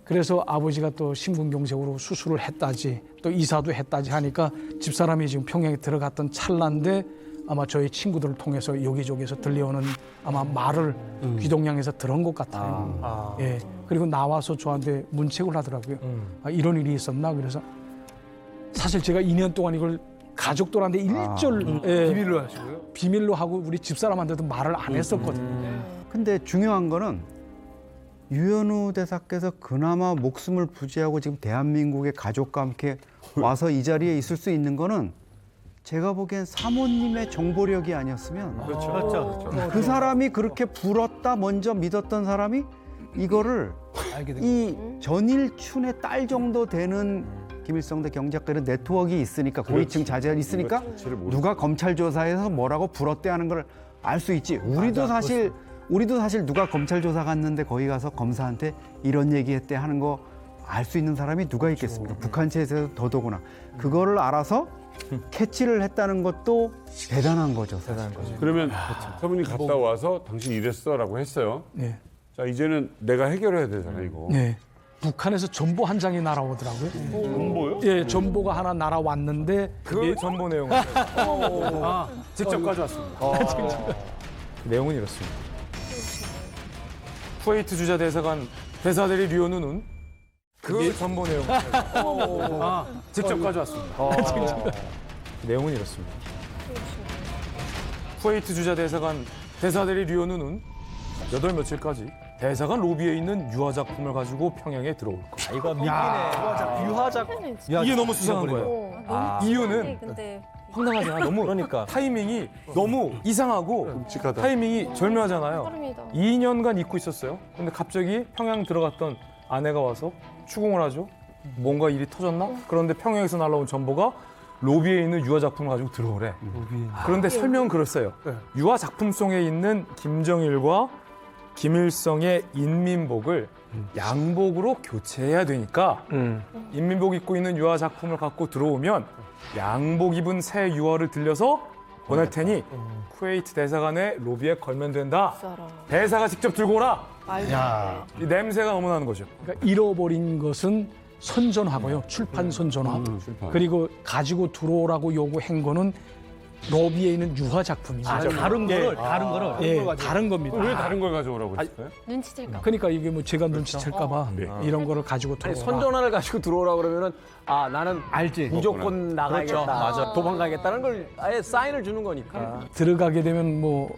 그래서 아버지가 또 심근경색으로 수술을 했다지 또 이사도 했다지 하니까 집사람이 지금 평양에 들어갔던 찰나인데 아마 저희 친구들을 통해서 여기저기서 들려오는 아마 말을 귀동냥에서 들은 것 같아요. 예. 그리고 나와서 저한테 문책을 하더라고요. 이런 일이 있었나? 그래서 사실 제가 2년 동안 이걸 가족들한테 일절 비밀로 하시고요? 비밀로 하고 우리 집사람한테도 말을 안 했었거든요. 근데 중요한 거는 유현우 대사께서 그나마 목숨을 부지하고 지금 대한민국의 가족과 함께 와서 이 자리에 있을 수 있는 거는 제가 보기엔 사모님의 정보력이 아니었으면 그렇죠. 그 사람이 그렇게 불었다 먼저 믿었던 사람이 이거를 이 전일춘의 딸 정도 되는 김일성 대 경제학과 이런 네트워크가 있으니까 고위층 자제가 있으니까 누가 검찰 조사에서 뭐라고 불었대 하는 걸 알 수 있지. 우리도 사실 누가 검찰 조사 갔는데 거기 가서 검사한테 이런 얘기했대 하는 거 알 수 있는 사람이 누가 있겠습니까? 북한 체제에서 더더구나. 그거를 알아서 캐치를 했다는 것도 대단한 거죠. 그러면 사모님 갔다 와서 당신 이랬어라고 했어요. 네. 자, 이제는 내가 해결해야 되잖아, 이거. 네. 북한에서 전보 한 장이 날아오더라고요. 전보요? 예, 전보가 하나 날아왔는데 그 전보 내용을 직접 가져왔습니다. 내용은 이렇습니다. 쿠웨이트 주재 대사관 대사대리 류현우는 그 전보 내용을 직접 가져왔습니다. 내용은 이렇습니다. 쿠웨이트 주재 대사관 대사대리 류현우는 8 며칠까지 대사관 로비에 있는 유화 작품을 가지고 평양에 들어올 것. 이거 미끼네. 유화 작품. 이게 너무 수상한 거예요. 이유는 근데 황당하잖아. 너무 그러니까. 타이밍이 너무 이상하고 타이밍이 절묘하잖아요. 2년간 잊고 있었어요. 근데 갑자기 평양 들어갔던 아내가 와서 추궁을 하죠. 뭔가 일이 터졌나? 그런데 평양에서 날라온 전보가 로비에 있는 유화 작품을 가지고 들어오래. 그런데 설명은 그랬어요. 유화 작품송에 있는 김정일과 김일성의 인민복을 양복으로 교체해야 되니까 인민복 입고 있는 유화 작품을 갖고 들어오면 양복 입은 새 유화를 들려서 보낼 테니 쿠웨이트 대사관의 로비에 걸면 된다. 대사가 직접 들고 오라. 이 냄새가 너무 나는 거죠. 그러니까 잃어버린 것은 선전하고요. 출판 선전화. 그리고 가지고 들어오라고 요구한 거는 로비에 있는 유화 작품이죠. 다른 거를 다른 겁니다. 왜 다른 걸 가져오라고 했어요? 눈치챌까 봐. 그러니까 이게 뭐 제가 눈치챌까봐 이런 거를 가지고 아니, 들어오라. 선전화를 가지고 들어오라 그러면은 나는 알지. 무조건 나가야겠다. 그렇죠. 맞아. 도망가겠다는 걸 아예 사인을 주는 거니까. 들어가게 되면 뭐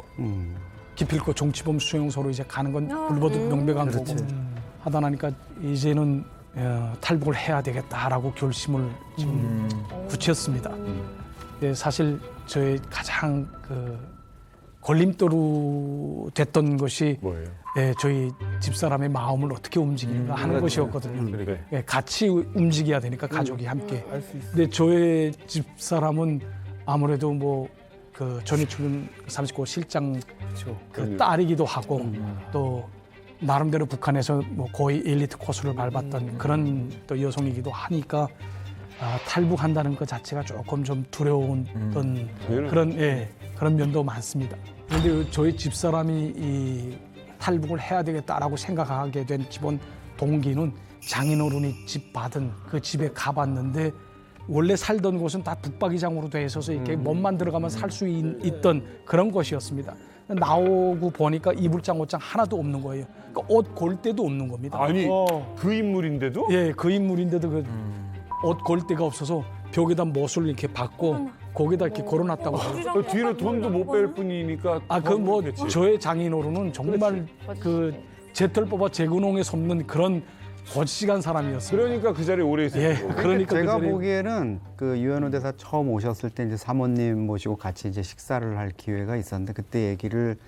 기필코 정치범 수용소로 이제 가는 건 불보듯 명백한 거고 하다 나니까 이제는 탈북을 해야 되겠다라고 결심을 지금 굳혔습니다. 사실 저의 가장 걸림돌로 됐던 것이 뭐예요? 저희 집사람의 마음을 어떻게 움직이는가 하는 것이었거든요. 예, 같이 움직여야 되니까 가족이 함께. 근데 저의 집사람은 아무래도 뭐 그 전일춘 39호 실장 그 딸이기도 하고 또 나름대로 북한에서 뭐 거의 엘리트 코스를 밟았던 그런 또 여성이기도 하니까 탈북한다는 것 자체가 조금 좀 두려운 그런 면도 많습니다. 그런데 저희 집사람이 이 탈북을 해야 되겠다라고 생각하게 된 기본 동기는 장인어른이 집 받은 그 집에 가봤는데 원래 살던 곳은 다 북박이장으로 돼 있어서 이렇게 몸만 들어가면 살 수 있던 그런 곳이었습니다. 나오고 보니까 이불장 옷장 하나도 없는 거예요. 그러니까 옷 골 데도 없는 겁니다. 아니 그 인물인데도? 예, 그 인물인데도 그 옷 골 데가 없어서 벽에다 못을 이렇게 박고 거기다 이렇게 걸어놨다고. 뒤로 돈도 못 뺄 뿐이니까. 그 뭐 저의 장인어른은 정말 그 제털 뽑아 제근홍에 섭는 그런 거시기한 사람이었어요. 그러니까 그 자리에 오래 있었어요. 예, 그러니까 제가 그 자리에 보기에는 그 유현우 대사 처음 오셨을 때 이제 사모님 모시고 같이 이제 식사를 할 기회가 있었는데 그때 얘기를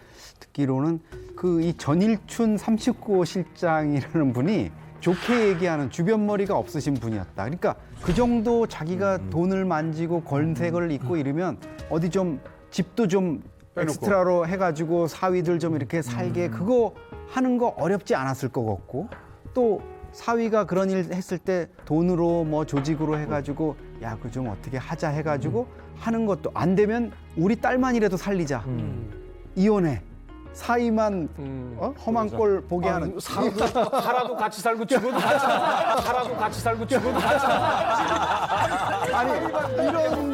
듣기로는 그 이 전일춘 39호 실장이라는 분이 좋게 얘기하는 주변 머리가 없으신 분이었다. 그러니까 그 정도 자기가 돈을 만지고 권색을 입고 이러면 어디 좀 집도 좀 빼놓고. 엑스트라로 해가지고 사위들 좀 이렇게 살게 그거 하는 거 어렵지 않았을 것 같고 또 사위가 그런 일 했을 때 돈으로 뭐 조직으로 해가지고 야, 그 좀 어떻게 하자 해가지고 하는 것도 안 되면 우리 딸만이라도 살리자. 이혼해. 사위만 험한 꼴 보게 하는. 살아도 같이 살고 죽어도 같이 살아도 같이 살고 죽어도 같이 아니 이런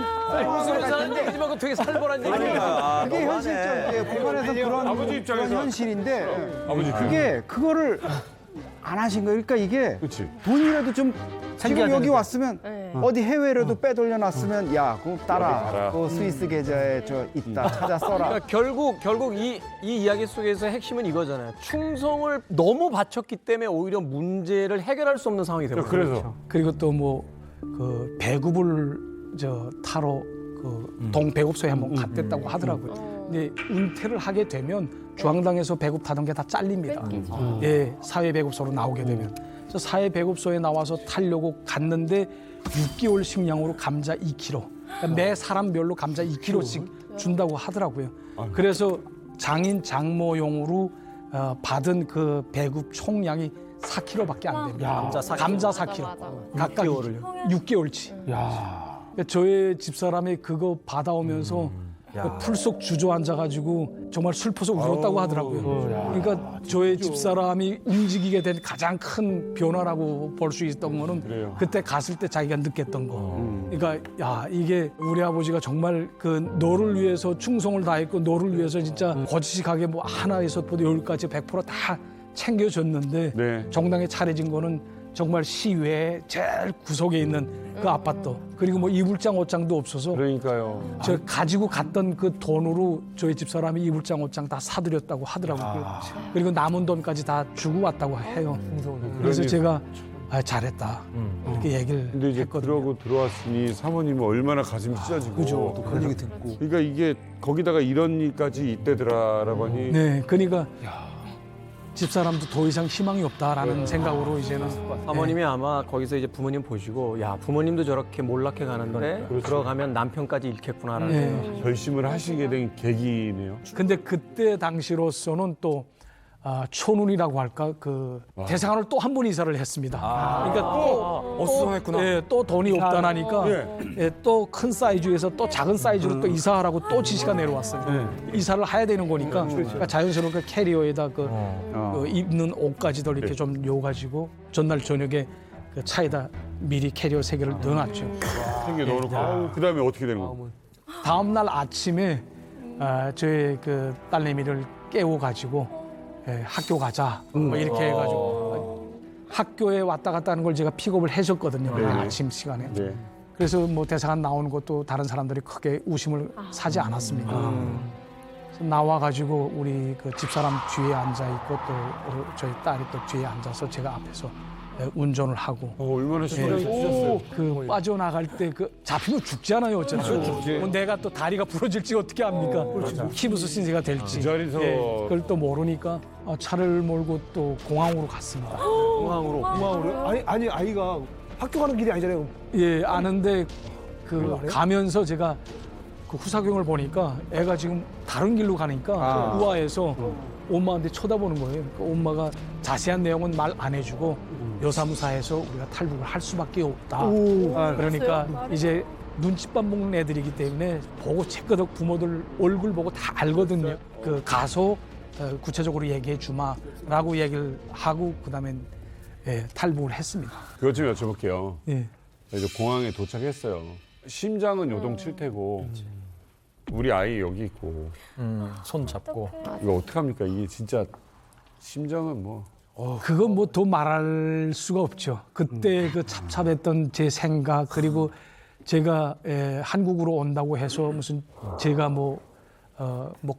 무슨 사는데 하지만 되게 살벌한 얘기야. 그게 현실적이에요. 북한에서 그런 아버지 입장에서. 그런 현실인데 아버지 그거를 안 하신 거예요. 그러니까 이게 돈이라도 좀 지금 여기 왔으면 어디 해외라도 빼돌려 놨으면 야, 그거 따라. 그 스위스 계좌에 저 있다. 찾아 써라. 그러니까 결국 이 이야기 속에서 핵심은 이거잖아요. 충성을 너무 바쳤기 때문에 오히려 문제를 해결할 수 없는 상황이 되는 거죠. 그리고 또 뭐 그 배급을 타러 그 동배급소에 한번 갔댔다고 하더라고요. 근데 은퇴를 하게 되면 중앙당에서 배급 타던 게 다 잘립니다. 예, 사회배급소로 나오게 되면. 그래서 사회배급소에 나와서 타려고 갔는데 6개월 식량으로 감자 2kg. 그러니까 매 사람별로 감자 2kg씩 준다고 하더라고요. 그래서 장인 장모용으로 받은 그 배급 총량이 4kg밖에 안 됩니다. 감자 4kg. 각각 6개월치. 저의 집사람이 그거 받아오면서 풀속 주저앉아가지고 정말 슬퍼서 울었다고 하더라고요. 그러니까 저의 집사람이 움직이게 된 가장 큰 변화라고 볼 수 있었던 거는 그때 갔을 때 자기가 느꼈던 거. 그러니까 야, 이게 우리 아버지가 정말 그 너를 위해서 충성을 다했고 너를 위해서 진짜 거짓하게 뭐 하나에서부터 열까지 100%다 챙겨줬는데 정당에 차려진 거는 정말 시외에 제일 구석에 있는 그 아파트 그리고 뭐 이불장 옷장도 없어서 그러니까요. 저 가지고 갔던 그 돈으로 저희 집사람이 이불장 옷장 다 사드렸다고 하더라고요. 그리고 남은 돈까지 다 주고 왔다고 해요. 그래서 제가 잘했다 이렇게 얘기를 근데 이제 했거든요. 그러고 들어왔으니 사모님은 얼마나 가슴이 찢어지고. 그죠. 또 그런 얘기 듣고. 그러니까 이게 거기다가 이런 일까지 있대더라라고 하니. 네, 그러니까 집사람도 더 이상 희망이 없다라는 생각으로 이제는 사모님이 아마 거기서 이제 부모님 보시고 야, 부모님도 저렇게 몰락해 가는데 들어가면 남편까지 잃겠구나라는 생각. 결심을 하시게 된 계기네요. 근데 그때 당시로서는 또 초눈이라고 할까 그 대사관을 또 한 번 이사를 했습니다. 그러니까 또 돈이 없다나니까 또 큰 사이즈에서 또 작은 사이즈로 또 이사하라고 또 지시가 내려왔어요. 이사를 해야 되는 거니까 그러니까 자연스럽게 캐리어에다 그 입는 옷까지도 이렇게 좀 요가지고 전날 저녁에 그 차에다 미리 캐리어 3개를 넣어놨죠. 생겨 넣어놓고 그다음에 어떻게 되는 거예요? 다음 날 아침에 저희 그 딸내미를 깨워가지고 학교 가자 뭐 이렇게 해가지고 학교에 왔다 갔다 하는 걸 제가 픽업을 해줬거든요. 아침 시간에. 그래서 뭐 대사관 나오는 것도 다른 사람들이 크게 웃음을 사지 않았습니다. 그래서 나와가지고 우리 그 집사람 뒤에 앉아 있고 또 저희 딸이 또 뒤에 앉아서 제가 앞에서 운전을 하고 얼마나 신경이 쓰셨어요. 그 빠져나갈 때 그 잡히면 죽잖아요 어쨌든. 뭐 내가 또 다리가 부러질지 어떻게 합니까? 키부스 신세가 될지. 그 자리에서 그걸 또 모르니까 차를 몰고 또 공항으로 갔습니다. 공항으로? 아니 아이가 학교 가는 길이 아니잖아요. 예, 아는데 그 가면서 제가 그 후사경을 보니까 애가 지금 다른 길로 가니까 우아해서 엄마한테 쳐다보는 거예요. 그러니까 엄마가 자세한 내용은 말 안 해주고 여사무사에서 우리가 탈북을 할 수밖에 없다. 그러니까 이제 눈칫밥 먹는 애들이기 때문에 보고 채끄덕 부모들 얼굴 보고 다 알거든요. 그 가서 구체적으로 얘기해 주마라고 얘기를 하고 그다음엔 탈북을 했습니다. 그것 좀 여쭤볼게요. 예. 이제 공항에 도착했어요. 심장은 요동칠 테고 우리 아이 여기 있고 손 잡고 이거 어떡합니까? 이게 진짜 심장은 뭐 그건 뭐 더 말할 수가 없죠. 그때 그 찹찹했던 제 생각 그리고 제가 한국으로 온다고 해서 무슨 제가 뭐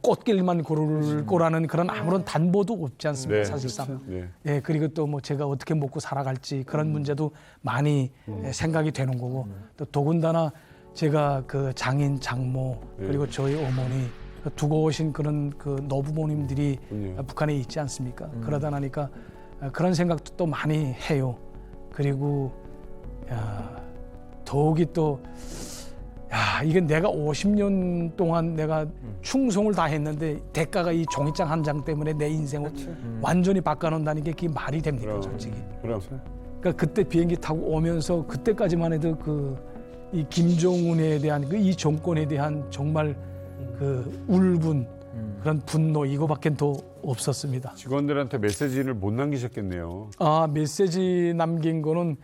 꽃길만 고를 거라는 그런 아무런 담보도 없지 않습니까? 네. 사실상. 네. 예, 그리고 또 뭐 제가 어떻게 먹고 살아갈지 그런 문제도 많이 생각이 되는 거고 또 더군다나 제가 그 장인, 장모 그리고 저희 어머니 두고 오신 그런 그 노부모님들이 북한에 있지 않습니까? 그러다 나니까 그런 생각도 또 많이 해요. 그리고 더욱이 또 이게 내가 50년 동안 내가 충성을 다했는데 대가가 이 종이장 한 장 때문에 내 인생을 완전히 바꿔놓는다는 게 그게 말이 됩니까, 솔직히? 그러니까 그때 비행기 타고 오면서 그때까지만 해도 이 김정은에 대한 이 정권에 대한 정말 그 울분 그런 분노 이거밖에 더 없었습니다. 직원들한테 메시지를 못 남기셨겠네요. 메시지 남긴 거는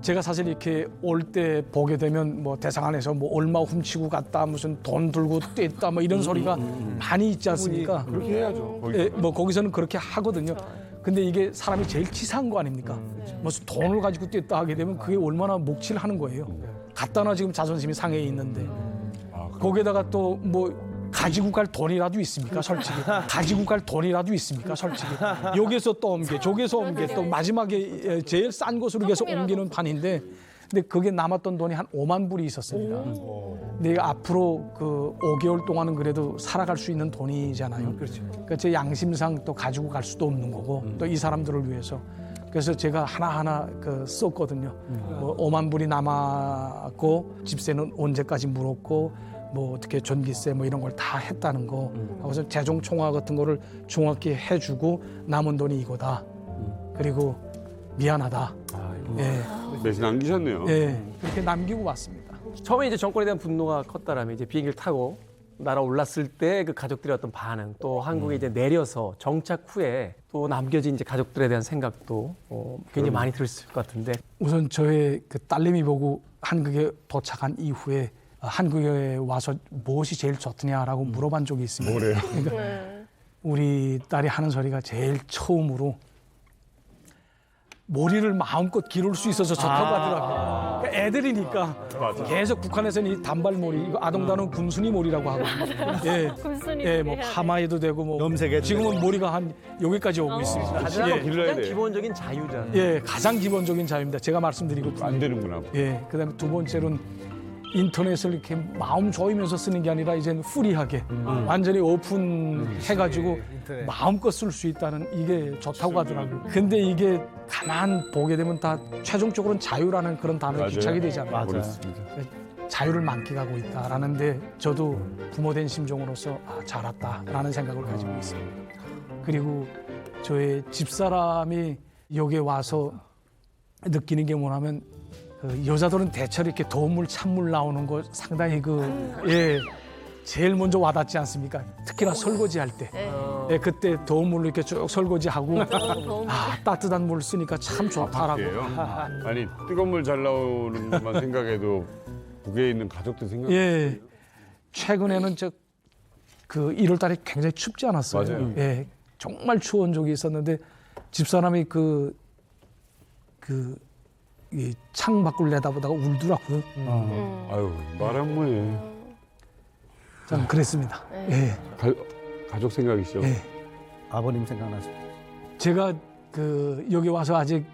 제가 사실 이렇게 올 때 보게 되면 뭐 대사관에서 뭐 얼마 훔치고 갔다 무슨 돈 들고 뗐다 뭐 이런 소리가 많이 있지 않습니까? 그렇게 해야죠. 뭐 거기서는 그렇게 하거든요. 근데 이게 사람이 제일 치사한 거 아닙니까? 무슨 돈을 가지고 뗐다 하게 되면 그게 얼마나 목치를 하는 거예요. 갖다 놔 지금 자존심이 상해 있는데 거기에다가 또 뭐 가지고 갈 돈이라도 있습니까, 솔직히? 가지고 갈 돈이라도 있습니까, 솔직히? 여기서 또 옮겨, 저기서 옮겨, 또 마지막에 제일 싼 곳으로 계속 옮기는 판인데, 근데 그게 남았던 돈이 한 5만 불이 있었습니다. 근데 이거 앞으로 그 5개월 동안은 그래도 살아갈 수 있는 돈이잖아요. 그러니까 제 양심상 또 가지고 갈 수도 없는 거고, 또 이 사람들을 위해서. 그래서 제가 하나하나 썼거든요. 뭐 5만 불이 남았고, 집세는 언제까지 물었고, 뭐 어떻게 전기세 뭐 이런 걸 다 했다는 거 하고서 재정 총화 같은 거를 정확히 해주고 남은 돈이 이거다. 그리고 미안하다. 메시지 남기셨네요. 예, 그렇게 남기고 왔습니다. 처음에 이제 정권에 대한 분노가 컸다라면 이제 비행기를 타고 날아올랐을 때 그 가족들의 어떤 반응, 또 한국에 이제 내려서 정착 후에 또 남겨진 이제 가족들에 대한 생각도 굉장히 많이 들었을 것 같은데. 우선 저의 그 딸내미 보고 한국에 도착한 이후에 한국에 와서 무엇이 제일 좋더냐라고 물어본 적이 있습니다. 뭐래요? 그러니까 우리 딸이 하는 소리가 제일 처음으로 머리를 마음껏 기를 수 있어서 좋다고 하더라고요. 그러니까 애들이니까 계속 북한에서는 이 단발머리, 이거 아동단은 군순이 머리라고 하거든요. 군순이 뭐 파마해도 되고 뭐 염색해도 지금은 머리가 한 여기까지 오고 있습니다. 가장 기본적인 자유잖아요. 가장 기본적인 자유입니다. 제가 말씀드리고 안 되는구나. 그다음에 두 번째로는 인터넷을 이렇게 마음 조이면서 쓰는 게 아니라 이제는 프리하게 완전히 오픈해가지고 마음껏 쓸 수 있다는 이게 좋다고 하더라고요. 근데 이게 가만 보게 되면 다 최종적으로는 자유라는 그런 단어에 집착이 되잖아요. 자유를 만끽하고 있다라는데 저도 부모 된 심정으로서 잘 왔다라는 생각을 가지고 있습니다. 그리고 저의 집사람이 여기에 와서 느끼는 게 뭐냐면 여자들은 대체로 이렇게 더운 물, 찬물 나오는 거 상당히 제일 먼저 와닿지 않습니까? 특히나 설거지 할 때. 그때 더운 물로 이렇게 쭉 설거지하고 따뜻한 물 쓰니까 참 좋다라고. 아니 뜨거운 물 잘 나오는 것만 생각해도 북에 있는 가족들 생각. 최근에는 그 1월 달에 굉장히 춥지 않았어요. 맞아요. 정말 추운 적이 있었는데 집사람이 이 창 밖을 내다보다가 울더라고요. 아유 말한 뭐해. 참 그랬습니다. 가족 생각이시죠. 아버님 생각나죠? 제가 여기 와서 아직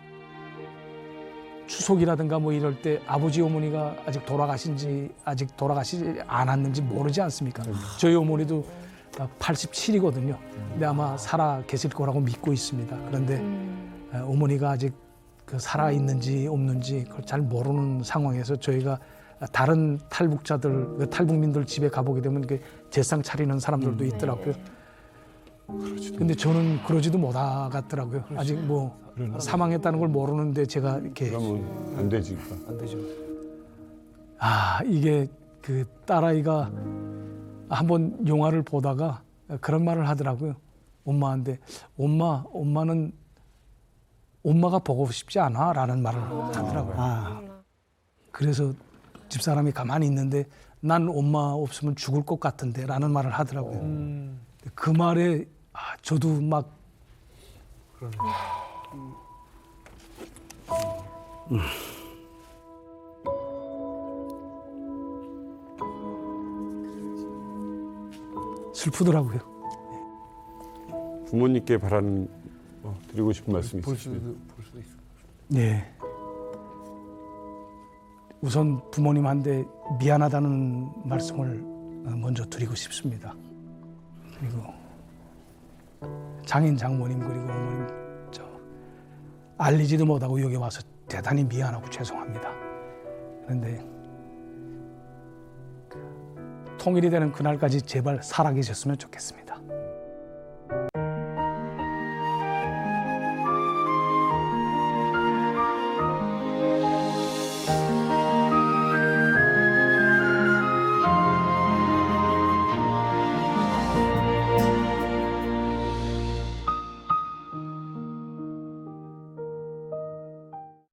추석이라든가 뭐 이럴 때 아버지 어머니가 아직 돌아가시지 않았는지 모르지 않습니까? 저희 어머니도 87이거든요. 근데 아마 살아 계실 거라고 믿고 있습니다. 그런데 어머니가 아직 그 살아 있는지 없는지 그걸 잘 모르는 상황에서 저희가 다른 탈북자들, 그 탈북민들 집에 가보게 되면 그 제상 차리는 사람들도 있더라고요. 근데 저는 그러지도 못하겠더라고요. 아직 뭐 사망했다는 걸 모르는데 제가 이렇게 그러면 안 되지. 안 되죠. 아, 이게 그 딸아이가 한번 영화를 보다가 그런 말을 하더라고요. 엄마한테 엄마는 엄마가 보고 싶지 않아? 라는 말을 하더라고요. 그래서 집사람이 가만히 있는데 난 엄마 없으면 죽을 것 같은데 라는 말을 하더라고요. 그 말에 저도 막 슬프더라고요. 부모님께 바라는 드리고 싶은 말씀이 있으십니까? 볼 수도 있어. 네. 우선 부모님한테 미안하다는 말씀을 먼저 드리고 싶습니다. 그리고 장인 장모님 그리고 어머님 알리지도 못하고 여기 와서 대단히 미안하고 죄송합니다. 그런데 통일이 되는 그날까지 제발 살아계셨으면 좋겠습니다.